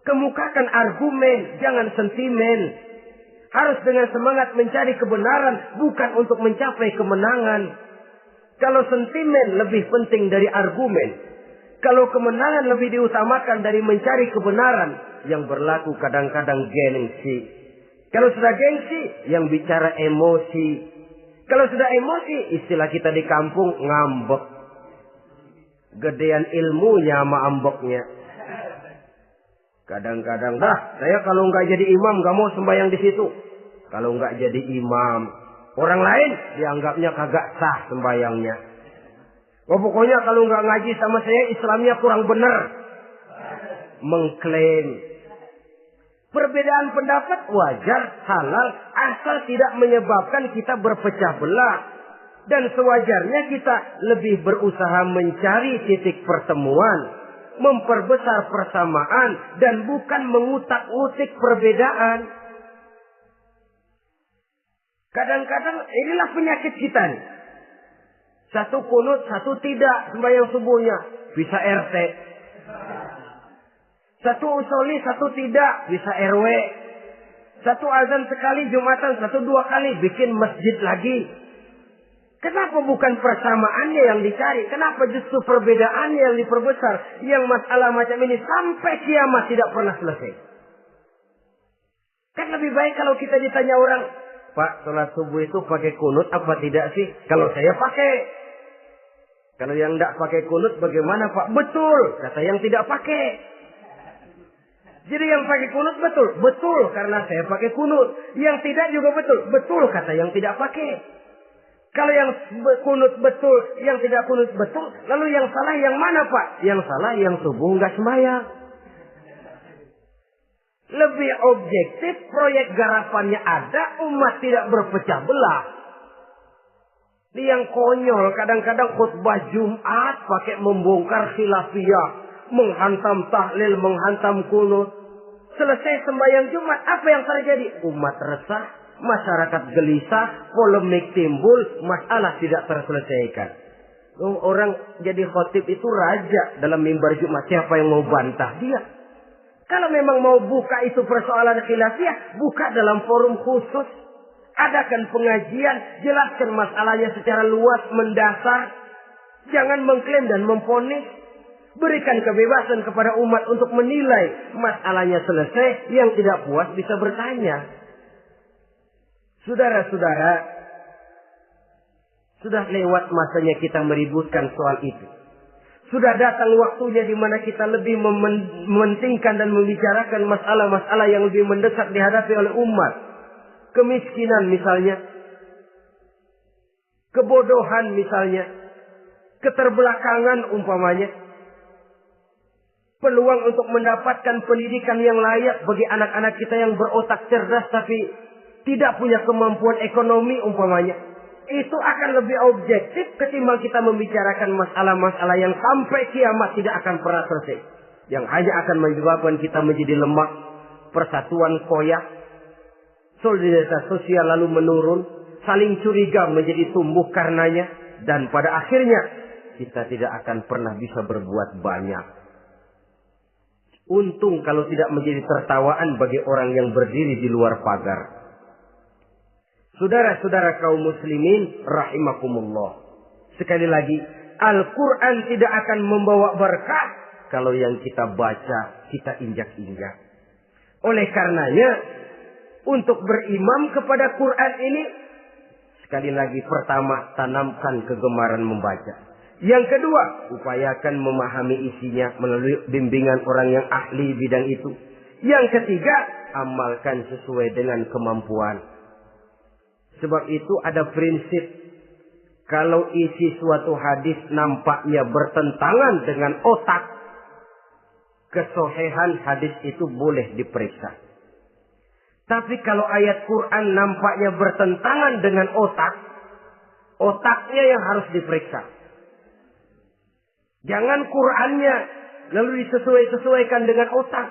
Kemukakan argumen, jangan sentimen. Harus dengan semangat mencari kebenaran, bukan untuk mencapai kemenangan. Kalau sentimen lebih penting dari argumen, kalau kemenangan lebih diutamakan dari mencari kebenaran, yang berlaku kadang-kadang gengsi. Kalau sudah gengsi, yang bicara emosi. Kalau sudah emosi, istilah kita di kampung, ngambek. Gedean ilmunya sama ambeknya. Kadang-kadang, saya kalau nggak jadi imam, nggak mau sembahyang di situ. Kalau nggak jadi imam, orang lain dianggapnya kagak sah sembahyangnya. Pokoknya kalau nggak ngaji sama saya, Islamnya kurang benar. Mengklaim. Perbedaan pendapat wajar, halal, asal tidak menyebabkan kita berpecah belah. Dan sewajarnya kita lebih berusaha mencari titik pertemuan, memperbesar persamaan, dan bukan mengutak-utik perbedaan. Kadang-kadang inilah penyakit kita nih. Satu kunut, satu tidak sembahyang subuhnya. Bisa RT. Satu usoli, satu tidak, bisa RW. Satu azan sekali Jumatan, satu dua kali, bikin masjid lagi. Kenapa bukan persamaannya yang dicari? Kenapa justru perbedaannya yang diperbesar? Yang masalah macam ini sampai kiamat tidak pernah selesai. Kan lebih baik kalau kita ditanya orang, Pak, sholat subuh itu pakai kunut apa tidak sih? Kalau saya pakai. Kalau yang tidak pakai kunut bagaimana Pak? Betul, kata yang tidak pakai. Jadi yang pakai kunut betul, betul karena saya pakai kunut. Yang tidak juga betul, betul kata yang tidak pakai. Kalau yang kunut betul, yang tidak kunut betul, lalu yang salah yang mana Pak? Yang salah yang subuh nggak sembahyang. Lebih objektif, proyek garapannya ada, umat tidak berpecah belah. Ini yang konyol, kadang-kadang khutbah Jumat pakai membongkar khilafiyah, menghantam tahlil, menghantam kunut. Selesai sembahyang Jumat, apa yang terjadi? Umat resah, masyarakat gelisah, polemik timbul, masalah tidak terselesaikan. Orang jadi khotib itu raja dalam mimbar Jumat. Siapa yang mau bantah dia? Kalau memang mau buka itu persoalan khilafiyah, buka dalam forum khusus. Adakan pengajian, jelaskan masalahnya secara luas, mendasar. Jangan mengklaim dan memvonis. Berikan kebebasan kepada umat untuk menilai masalahnya selesai. Yang tidak puas bisa bertanya. Saudara-saudara, sudah lewat masanya kita meributkan soal itu. Sudah datang waktunya di mana kita lebih mementingkan dan membicarakan masalah-masalah yang lebih mendesak dihadapi oleh umat. Kemiskinan misalnya, kebodohan misalnya, keterbelakangan umpamanya. Peluang untuk mendapatkan pendidikan yang layak bagi anak-anak kita yang berotak cerdas tapi tidak punya kemampuan ekonomi umpamanya. Itu akan lebih objektif ketimbang kita membicarakan masalah-masalah yang sampai kiamat tidak akan pernah selesai. Yang hanya akan menyebabkan kita menjadi lemah, persatuan koyak, solidaritas sosial lalu menurun, saling curiga menjadi tumbuh karenanya, dan pada akhirnya kita tidak akan pernah bisa berbuat banyak. Untung kalau tidak menjadi tertawaan bagi orang yang berdiri di luar pagar. Saudara-saudara kaum muslimin rahimakumullah. Sekali lagi, Al-Quran tidak akan membawa berkah kalau yang kita baca, kita injak-injak. Oleh karenanya, untuk berimam kepada Quran ini, sekali lagi pertama, tanamkan kegemaran membaca. Yang kedua, upayakan memahami isinya melalui bimbingan orang yang ahli bidang itu. Yang ketiga, amalkan sesuai dengan kemampuan. Sebab itu ada prinsip, kalau isi suatu hadis nampaknya bertentangan dengan otak, kesohihan hadis itu boleh diperiksa. Tapi kalau ayat Quran nampaknya bertentangan dengan otak, otaknya yang harus diperiksa. Jangan Qur'annya lalu disesuaikan dengan otak.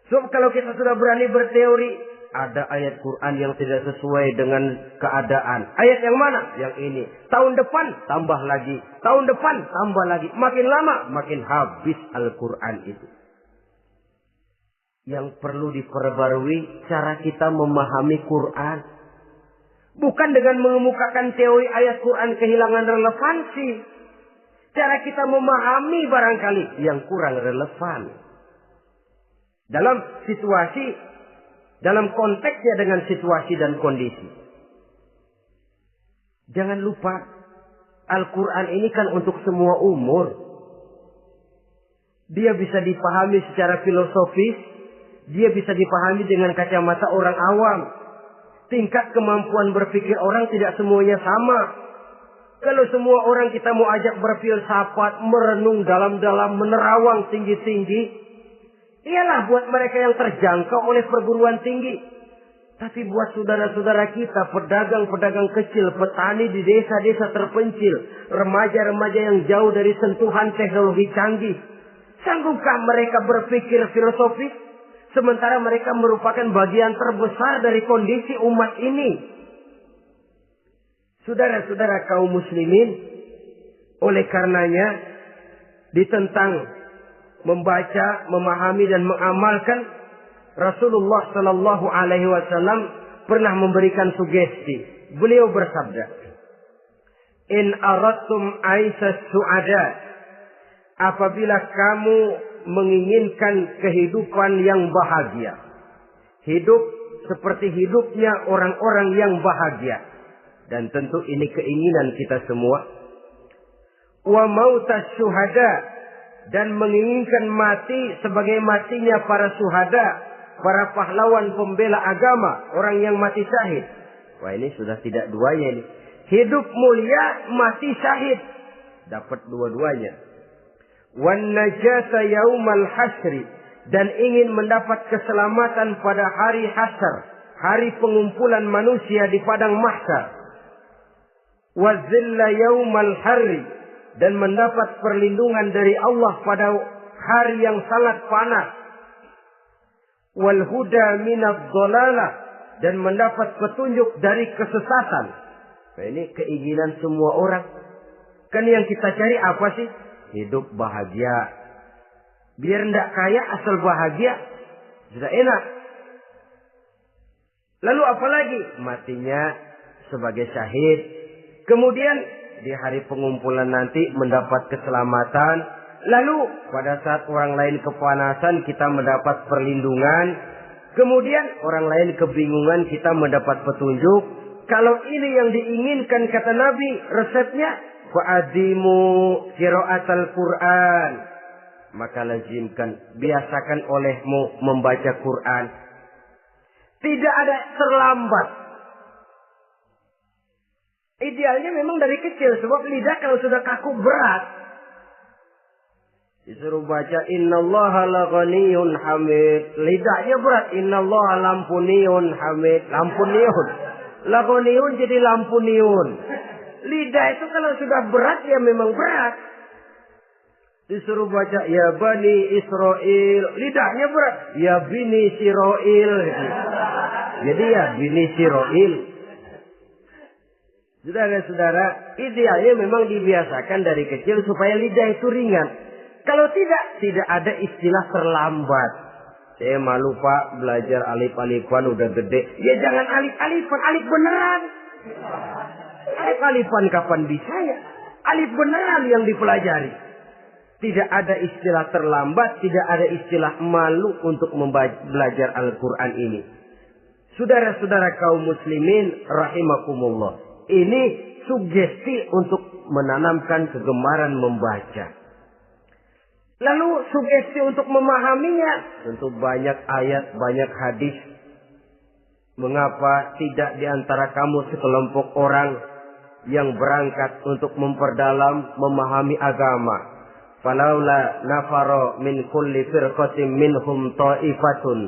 Sebab kalau kita sudah berani berteori, ada ayat Quran yang tidak sesuai dengan keadaan. Ayat yang mana? Yang ini. Tahun depan tambah lagi. Tahun depan tambah lagi. Makin lama makin habis Al-Quran itu. Yang perlu diperbarui cara kita memahami Quran. Bukan dengan mengemukakan teori ayat Quran kehilangan relevansi. Cara kita memahami barangkali yang kurang relevan. Dalam situasi, dalam konteksnya dengan situasi dan kondisi. Jangan lupa, Al-Quran ini kan untuk semua umur. Dia bisa dipahami secara filosofis, dia bisa dipahami dengan kacamata orang awam. Tingkat kemampuan berpikir orang tidak semuanya sama. Kalau semua orang kita mau ajak berfilsafat, merenung dalam-dalam, menerawang tinggi-tinggi, ialah buat mereka yang terjangkau oleh perguruan tinggi. Tapi buat saudara-saudara kita, pedagang-pedagang kecil, petani di desa-desa terpencil, remaja-remaja yang jauh dari sentuhan teknologi canggih, sanggupkah mereka berpikir filosofis? Sementara mereka merupakan bagian terbesar dari kondisi umat ini. Saudara-saudara kaum muslimin, oleh karenanya ditentang membaca, memahami dan mengamalkan, Rasulullah Sallallahu Alaihi Wasallam pernah memberikan sugesti. Beliau bersabda, "In aradtum aisas su'ada," apabila kamu menginginkan kehidupan yang bahagia, hidup seperti hidupnya orang-orang yang bahagia, dan tentu ini keinginan kita semua. Wa mautas syuhada, dan menginginkan mati sebagai matinya para syuhada, para pahlawan pembela agama, orang yang mati syahid. Wah, ini sudah tidak duanya ini. Hidup mulia, mati syahid. Dapat dua-duanya. Wan najata yaumal hasri, dan ingin mendapat keselamatan pada hari hasyar, hari pengumpulan manusia di padang mahsyar. Wa zilla yaumal harri, dan mendapat perlindungan dari Allah pada hari yang sangat panas. Wal huda minadh dhalalah, dan mendapat petunjuk dari kesesatan. Nah, ini keinginan semua orang. Kan yang kita cari apa sih? Hidup bahagia. Biar ndak kaya asal bahagia, sudah enak. Lalu apa lagi? Matinya sebagai syahid. Kemudian di hari pengumpulan nanti mendapat keselamatan. Lalu pada saat orang lain kepanasan kita mendapat perlindungan. Kemudian orang lain kebingungan kita mendapat petunjuk. Kalau ini yang diinginkan kata Nabi, resepnya fa'adimu qiraatal Quran. Maka lazimkan, biasakan olehmu membaca Quran. Tidak ada terlambat. Idealnya memang dari kecil, sebab lidah kalau sudah kaku berat. Disuruh baca innallaha laghaniyun hamid. Lidahnya berat. Innallaha lampuniyun hamid. Lampuniyun. Laghaniyun jadi lampuniyun. Lidah itu kalau sudah berat ya memang berat. Disuruh baca ya bani Israel. Lidahnya berat. Ya bini Siroil. Jadi ya bini Siroil. Saudara-saudara, idealnya memang dibiasakan dari kecil supaya lidah itu ringan. Kalau tidak ada istilah terlambat. Saya malu Pak, belajar alif-alifan udah gede. Ya jangan alif-alifan, alif beneran. Alif-alifan kapan bisa ya? Alif beneran yang dipelajari. Tidak ada istilah terlambat, tidak ada istilah malu untuk belajar Al-Quran ini. Saudara-saudara kaum muslimin rahimakumullah. Ini sugesti untuk menanamkan kegemaran membaca. Lalu sugesti untuk memahaminya. Tentu banyak ayat, banyak hadis. Mengapa tidak di antara kamu sekelompok orang yang berangkat untuk memperdalam, memahami agama. Falaula nafaro min kulli firqatin minhum ta'ifatun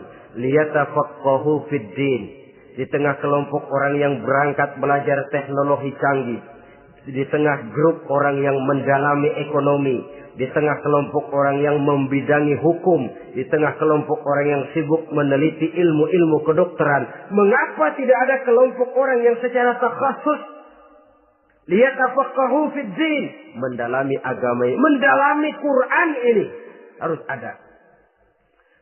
liyatafaqahu fid din. Di tengah kelompok orang yang berangkat belajar teknologi canggih, di tengah grup orang yang mendalami ekonomi, di tengah kelompok orang yang membidangi hukum, di tengah kelompok orang yang sibuk meneliti ilmu-ilmu kedokteran, mengapa tidak ada kelompok orang yang secara takhasus liyatafaqahu fid din, mendalami agama ini, mendalami Quran ini? Harus ada.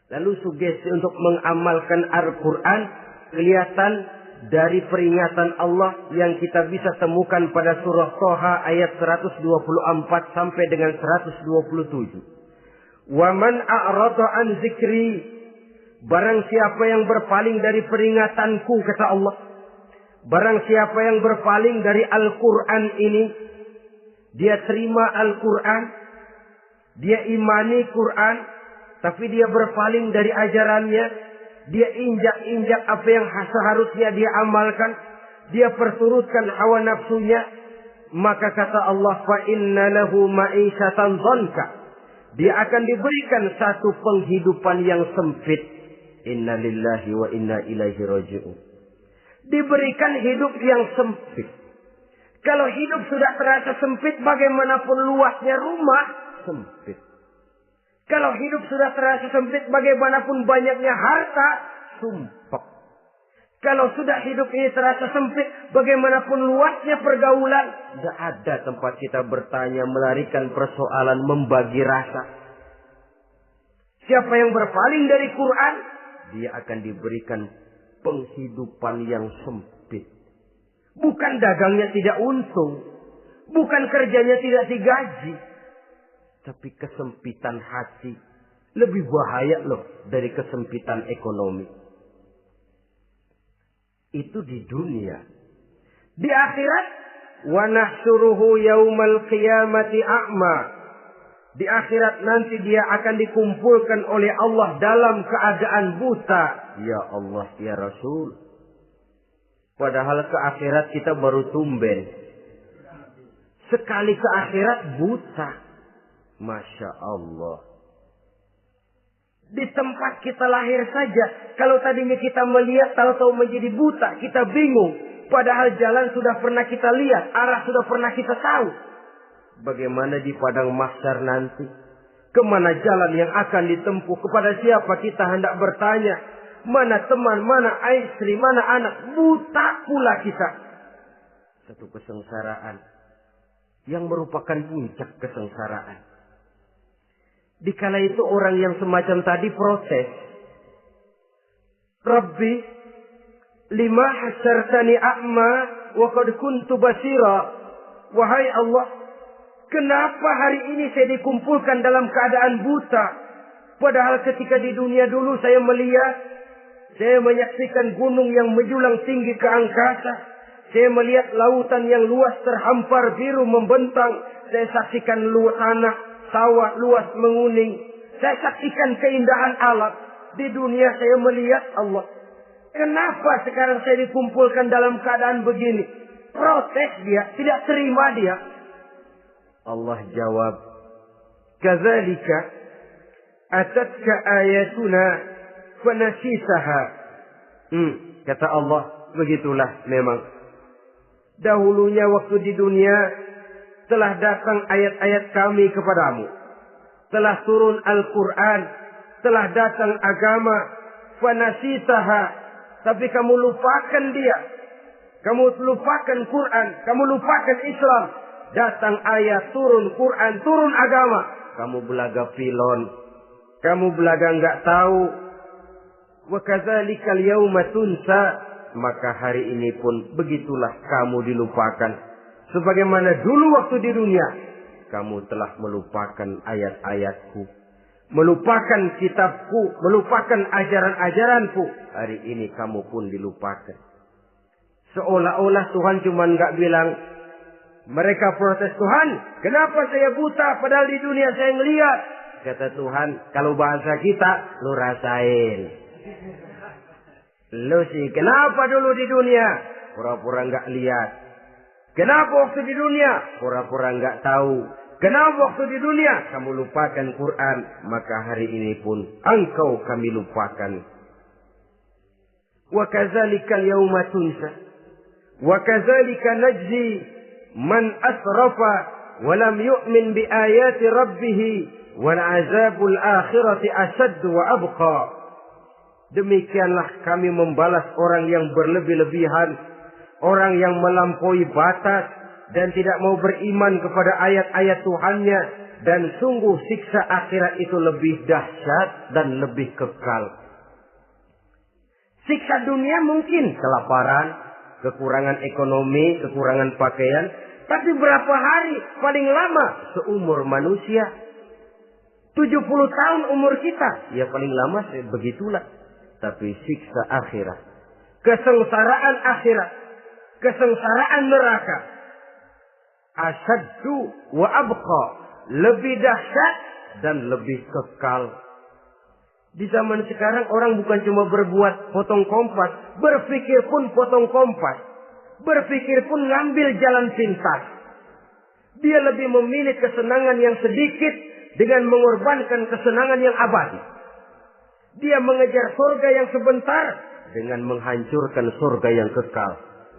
Lalu sugesti untuk mengamalkan Al-Quran kelihatan dari peringatan Allah yang kita bisa temukan pada surah Toha ayat 124 sampai dengan 127. Wa man a'rada an zikri, barang siapa yang berpaling dari peringatanku, kata Allah. Barang siapa yang berpaling dari Al-Quran ini, dia terima Al-Quran, dia imani Quran, tapi dia berpaling dari ajarannya, dia injak-injak apa yang seharusnya dia amalkan, dia perturutkan hawa nafsunya, maka kata Allah, fa inna lahu ma'isyatan dhanka, dia akan diberikan satu penghidupan yang sempit. Inna lillahi wa inna ilaihi raji'un. Diberikan hidup yang sempit. Kalau hidup sudah terasa sempit, bagaimanapun luasnya rumah, sempit. Kalau hidup sudah terasa sempit, bagaimanapun banyaknya harta, sumpek. Kalau sudah hidup ini terasa sempit, bagaimanapun luasnya pergaulan, tidak ada tempat kita bertanya, melarikan persoalan, membagi rasa. Siapa yang berpaling dari Quran, dia akan diberikan penghidupan yang sempit. Bukan dagangnya tidak untung, bukan kerjanya tidak digaji, tapi kesempitan hati lebih bahaya loh dari kesempitan ekonomi. Itu di dunia. Di akhirat, wa nahsyuruhu yaumal qiyamati a'ma. Di akhirat nanti dia akan dikumpulkan oleh Allah dalam keadaan buta. Ya Allah, ya Rasul. Padahal ke akhirat kita baru tumben. Sekali ke akhirat buta. Masya Allah. Di tempat kita lahir saja, kalau tadinya kita melihat, tahu-tahu menjadi buta, kita bingung. Padahal jalan sudah pernah kita lihat, arah sudah pernah kita tahu. Bagaimana di padang mahsyar nanti? Kemana jalan yang akan ditempuh? Kepada siapa kita hendak bertanya? Mana teman, mana istri, mana anak? Buta pula kita. Satu kesengsaraan yang merupakan puncak kesengsaraan. Dikala itu orang yang semacam tadi protes. Rabbi, lima hasyartani a'ma wa qad kuntu basira. Wahai Allah, kenapa hari ini saya dikumpulkan dalam keadaan buta? Padahal ketika di dunia dulu saya melihat, saya menyaksikan gunung yang menjulang tinggi ke angkasa. Saya melihat lautan yang luas terhampar biru membentang. Saya saksikan tanah, sawah luas menguning. Saya saksikan keindahan alam. Di dunia saya melihat Allah. Kenapa sekarang saya dikumpulkan dalam keadaan begini? Protes dia, tidak terima dia. Allah jawab, kadzalika atatka ayatuna fanasitaha. Kata Allah, begitulah memang. Dahulunya waktu di dunia telah datang ayat-ayat kami kepadamu. Telah turun Al-Quran. Telah datang agama. Fanasitaha. Tapi kamu lupakan dia. Kamu lupakan Quran. Kamu lupakan Islam. Datang ayat, turun Quran, turun agama. Kamu belaga pilon. Kamu belaga enggak tahu. Wa kadzalikal yauma tunsa. Maka hari ini pun begitulah kamu dilupakan. Sebagaimana dulu waktu di dunia, kamu telah melupakan ayat-ayatku, melupakan kitabku, melupakan ajaran-ajaranku. Hari ini kamu pun dilupakan. Seolah-olah Tuhan cuma nggak bilang, mereka protes, Tuhan, kenapa saya buta padahal di dunia saya ngelihat. Kata Tuhan, kalau bahasa kita, lu rasain. Lu sih, kenapa dulu di dunia? Pura-pura nggak lihat. Kenapa waktu di dunia? Pura-pura nggak tahu. Kenapa waktu di dunia? Kamu lupakan Quran. Maka hari ini pun engkau kami lupakan. Wa kadzalikal yauma tunsa. Wa kadzalika najzi man asrafa wa lam yu'min bi ayati rabbih wal azabul akhirati asyad wa abqa. Demikianlah kami membalas orang yang berlebih-lebihan, orang yang melampaui batas dan tidak mau beriman kepada ayat-ayat Tuhannya, dan sungguh siksa akhirat itu lebih dahsyat dan lebih kekal. Siksa dunia mungkin kelaparan, kekurangan ekonomi, kekurangan pakaian, tapi berapa hari paling lama seumur manusia? 70 tahun umur kita, ya paling lama begitulah. Tapi siksa akhirat, kesengsaraan akhirat, kesengsaraan neraka, asyaddu wa abqa, lebih dahsyat dan lebih kekal. Di zaman sekarang orang bukan cuma berbuat potong kompas, berpikir pun potong kompas, berpikir pun ngambil jalan pintas. Dia lebih memilih kesenangan yang sedikit dengan mengorbankan kesenangan yang abadi. Dia mengejar surga yang sebentar dengan menghancurkan surga yang kekal.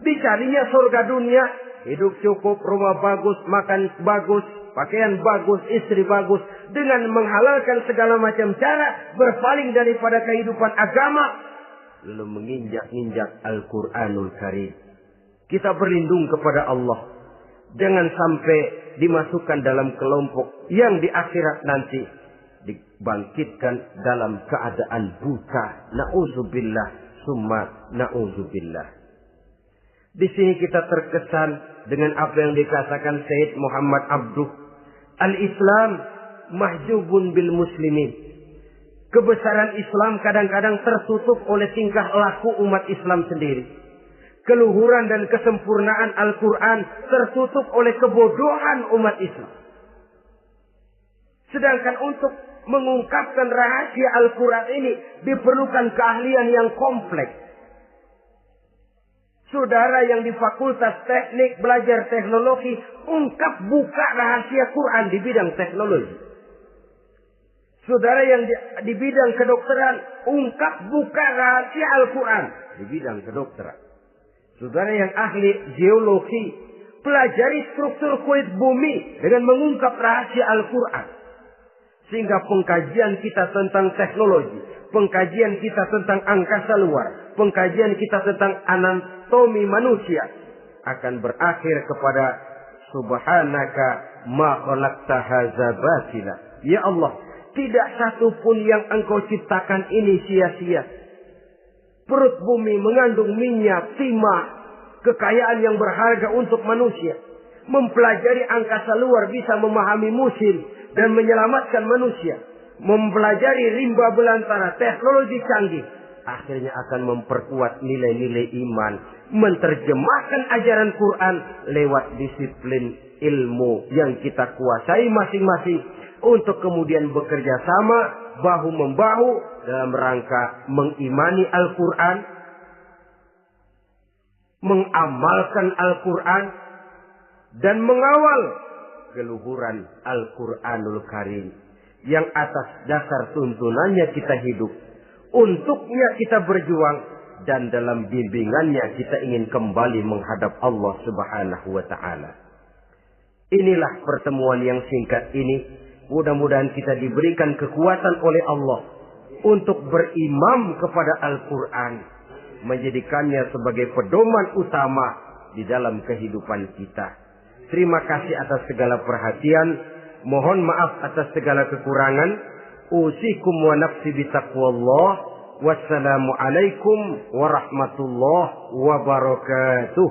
Dicarinya surga dunia, hidup cukup, rumah bagus, makan bagus, pakaian bagus, istri bagus, dengan menghalalkan segala macam cara, berpaling daripada kehidupan agama, lalu menginjak-injak Al-Quranul Karim. Kita berlindung kepada Allah, jangan sampai dimasukkan dalam kelompok yang di akhirat nanti dibangkitkan dalam keadaan buta. Na'udzubillah summa na'udzubillah. Di sini kita terkesan dengan apa yang dikatakan Sayyid Muhammad Abduh, al-Islam mahjubun bil muslimin. Kebesaran Islam kadang-kadang tertutup oleh tingkah laku umat Islam sendiri. Keluhuran dan kesempurnaan Al-Quran tertutup oleh kebodohan umat Islam. Sedangkan untuk mengungkapkan rahasia Al-Quran ini diperlukan keahlian yang kompleks. Saudara yang di Fakultas Teknik belajar teknologi, ungkap buka rahasia Quran di bidang teknologi. Saudara yang di bidang kedokteran, ungkap buka rahasia Al-Quran di bidang kedokteran. Saudara yang ahli geologi, pelajari struktur kulit bumi dengan mengungkap rahasia Al-Quran. Sehingga pengkajian kita tentang teknologi, pengkajian kita tentang angkasa luar, pengkajian kita tentang anatomi manusia akan berakhir kepada subhanaka ma khalaqta hadza batila. Ya Allah, tidak satu pun yang Engkau ciptakan ini sia-sia. Perut bumi mengandung minyak, timah, kekayaan yang berharga untuk manusia. Mempelajari angkasa luar bisa memahami musim dan menyelamatkan manusia. Mempelajari rimba belantara, teknologi canggih, akhirnya akan memperkuat nilai-nilai iman. Menerjemahkan ajaran Quran lewat disiplin ilmu yang kita kuasai masing-masing, untuk kemudian bekerja sama bahu-membahu dalam rangka mengimani Al-Quran, mengamalkan Al-Quran, dan mengawal keluhuran Al-Quranul Karim yang atas dasar tuntunannya kita hidup, untuknya kita berjuang, dan dalam bimbingannya kita ingin kembali menghadap Allah Subhanahu wa Ta'ala. Inilah pertemuan yang singkat ini. Mudah-mudahan kita diberikan kekuatan oleh Allah untuk berimam kepada Al-Quran, menjadikannya sebagai pedoman utama di dalam kehidupan kita. Terima kasih atas segala perhatian. Mohon maaf atas segala kekurangan. Usikum wa nafsi bitaqwallah. Wassalamualaikum warahmatullahi wabarakatuh.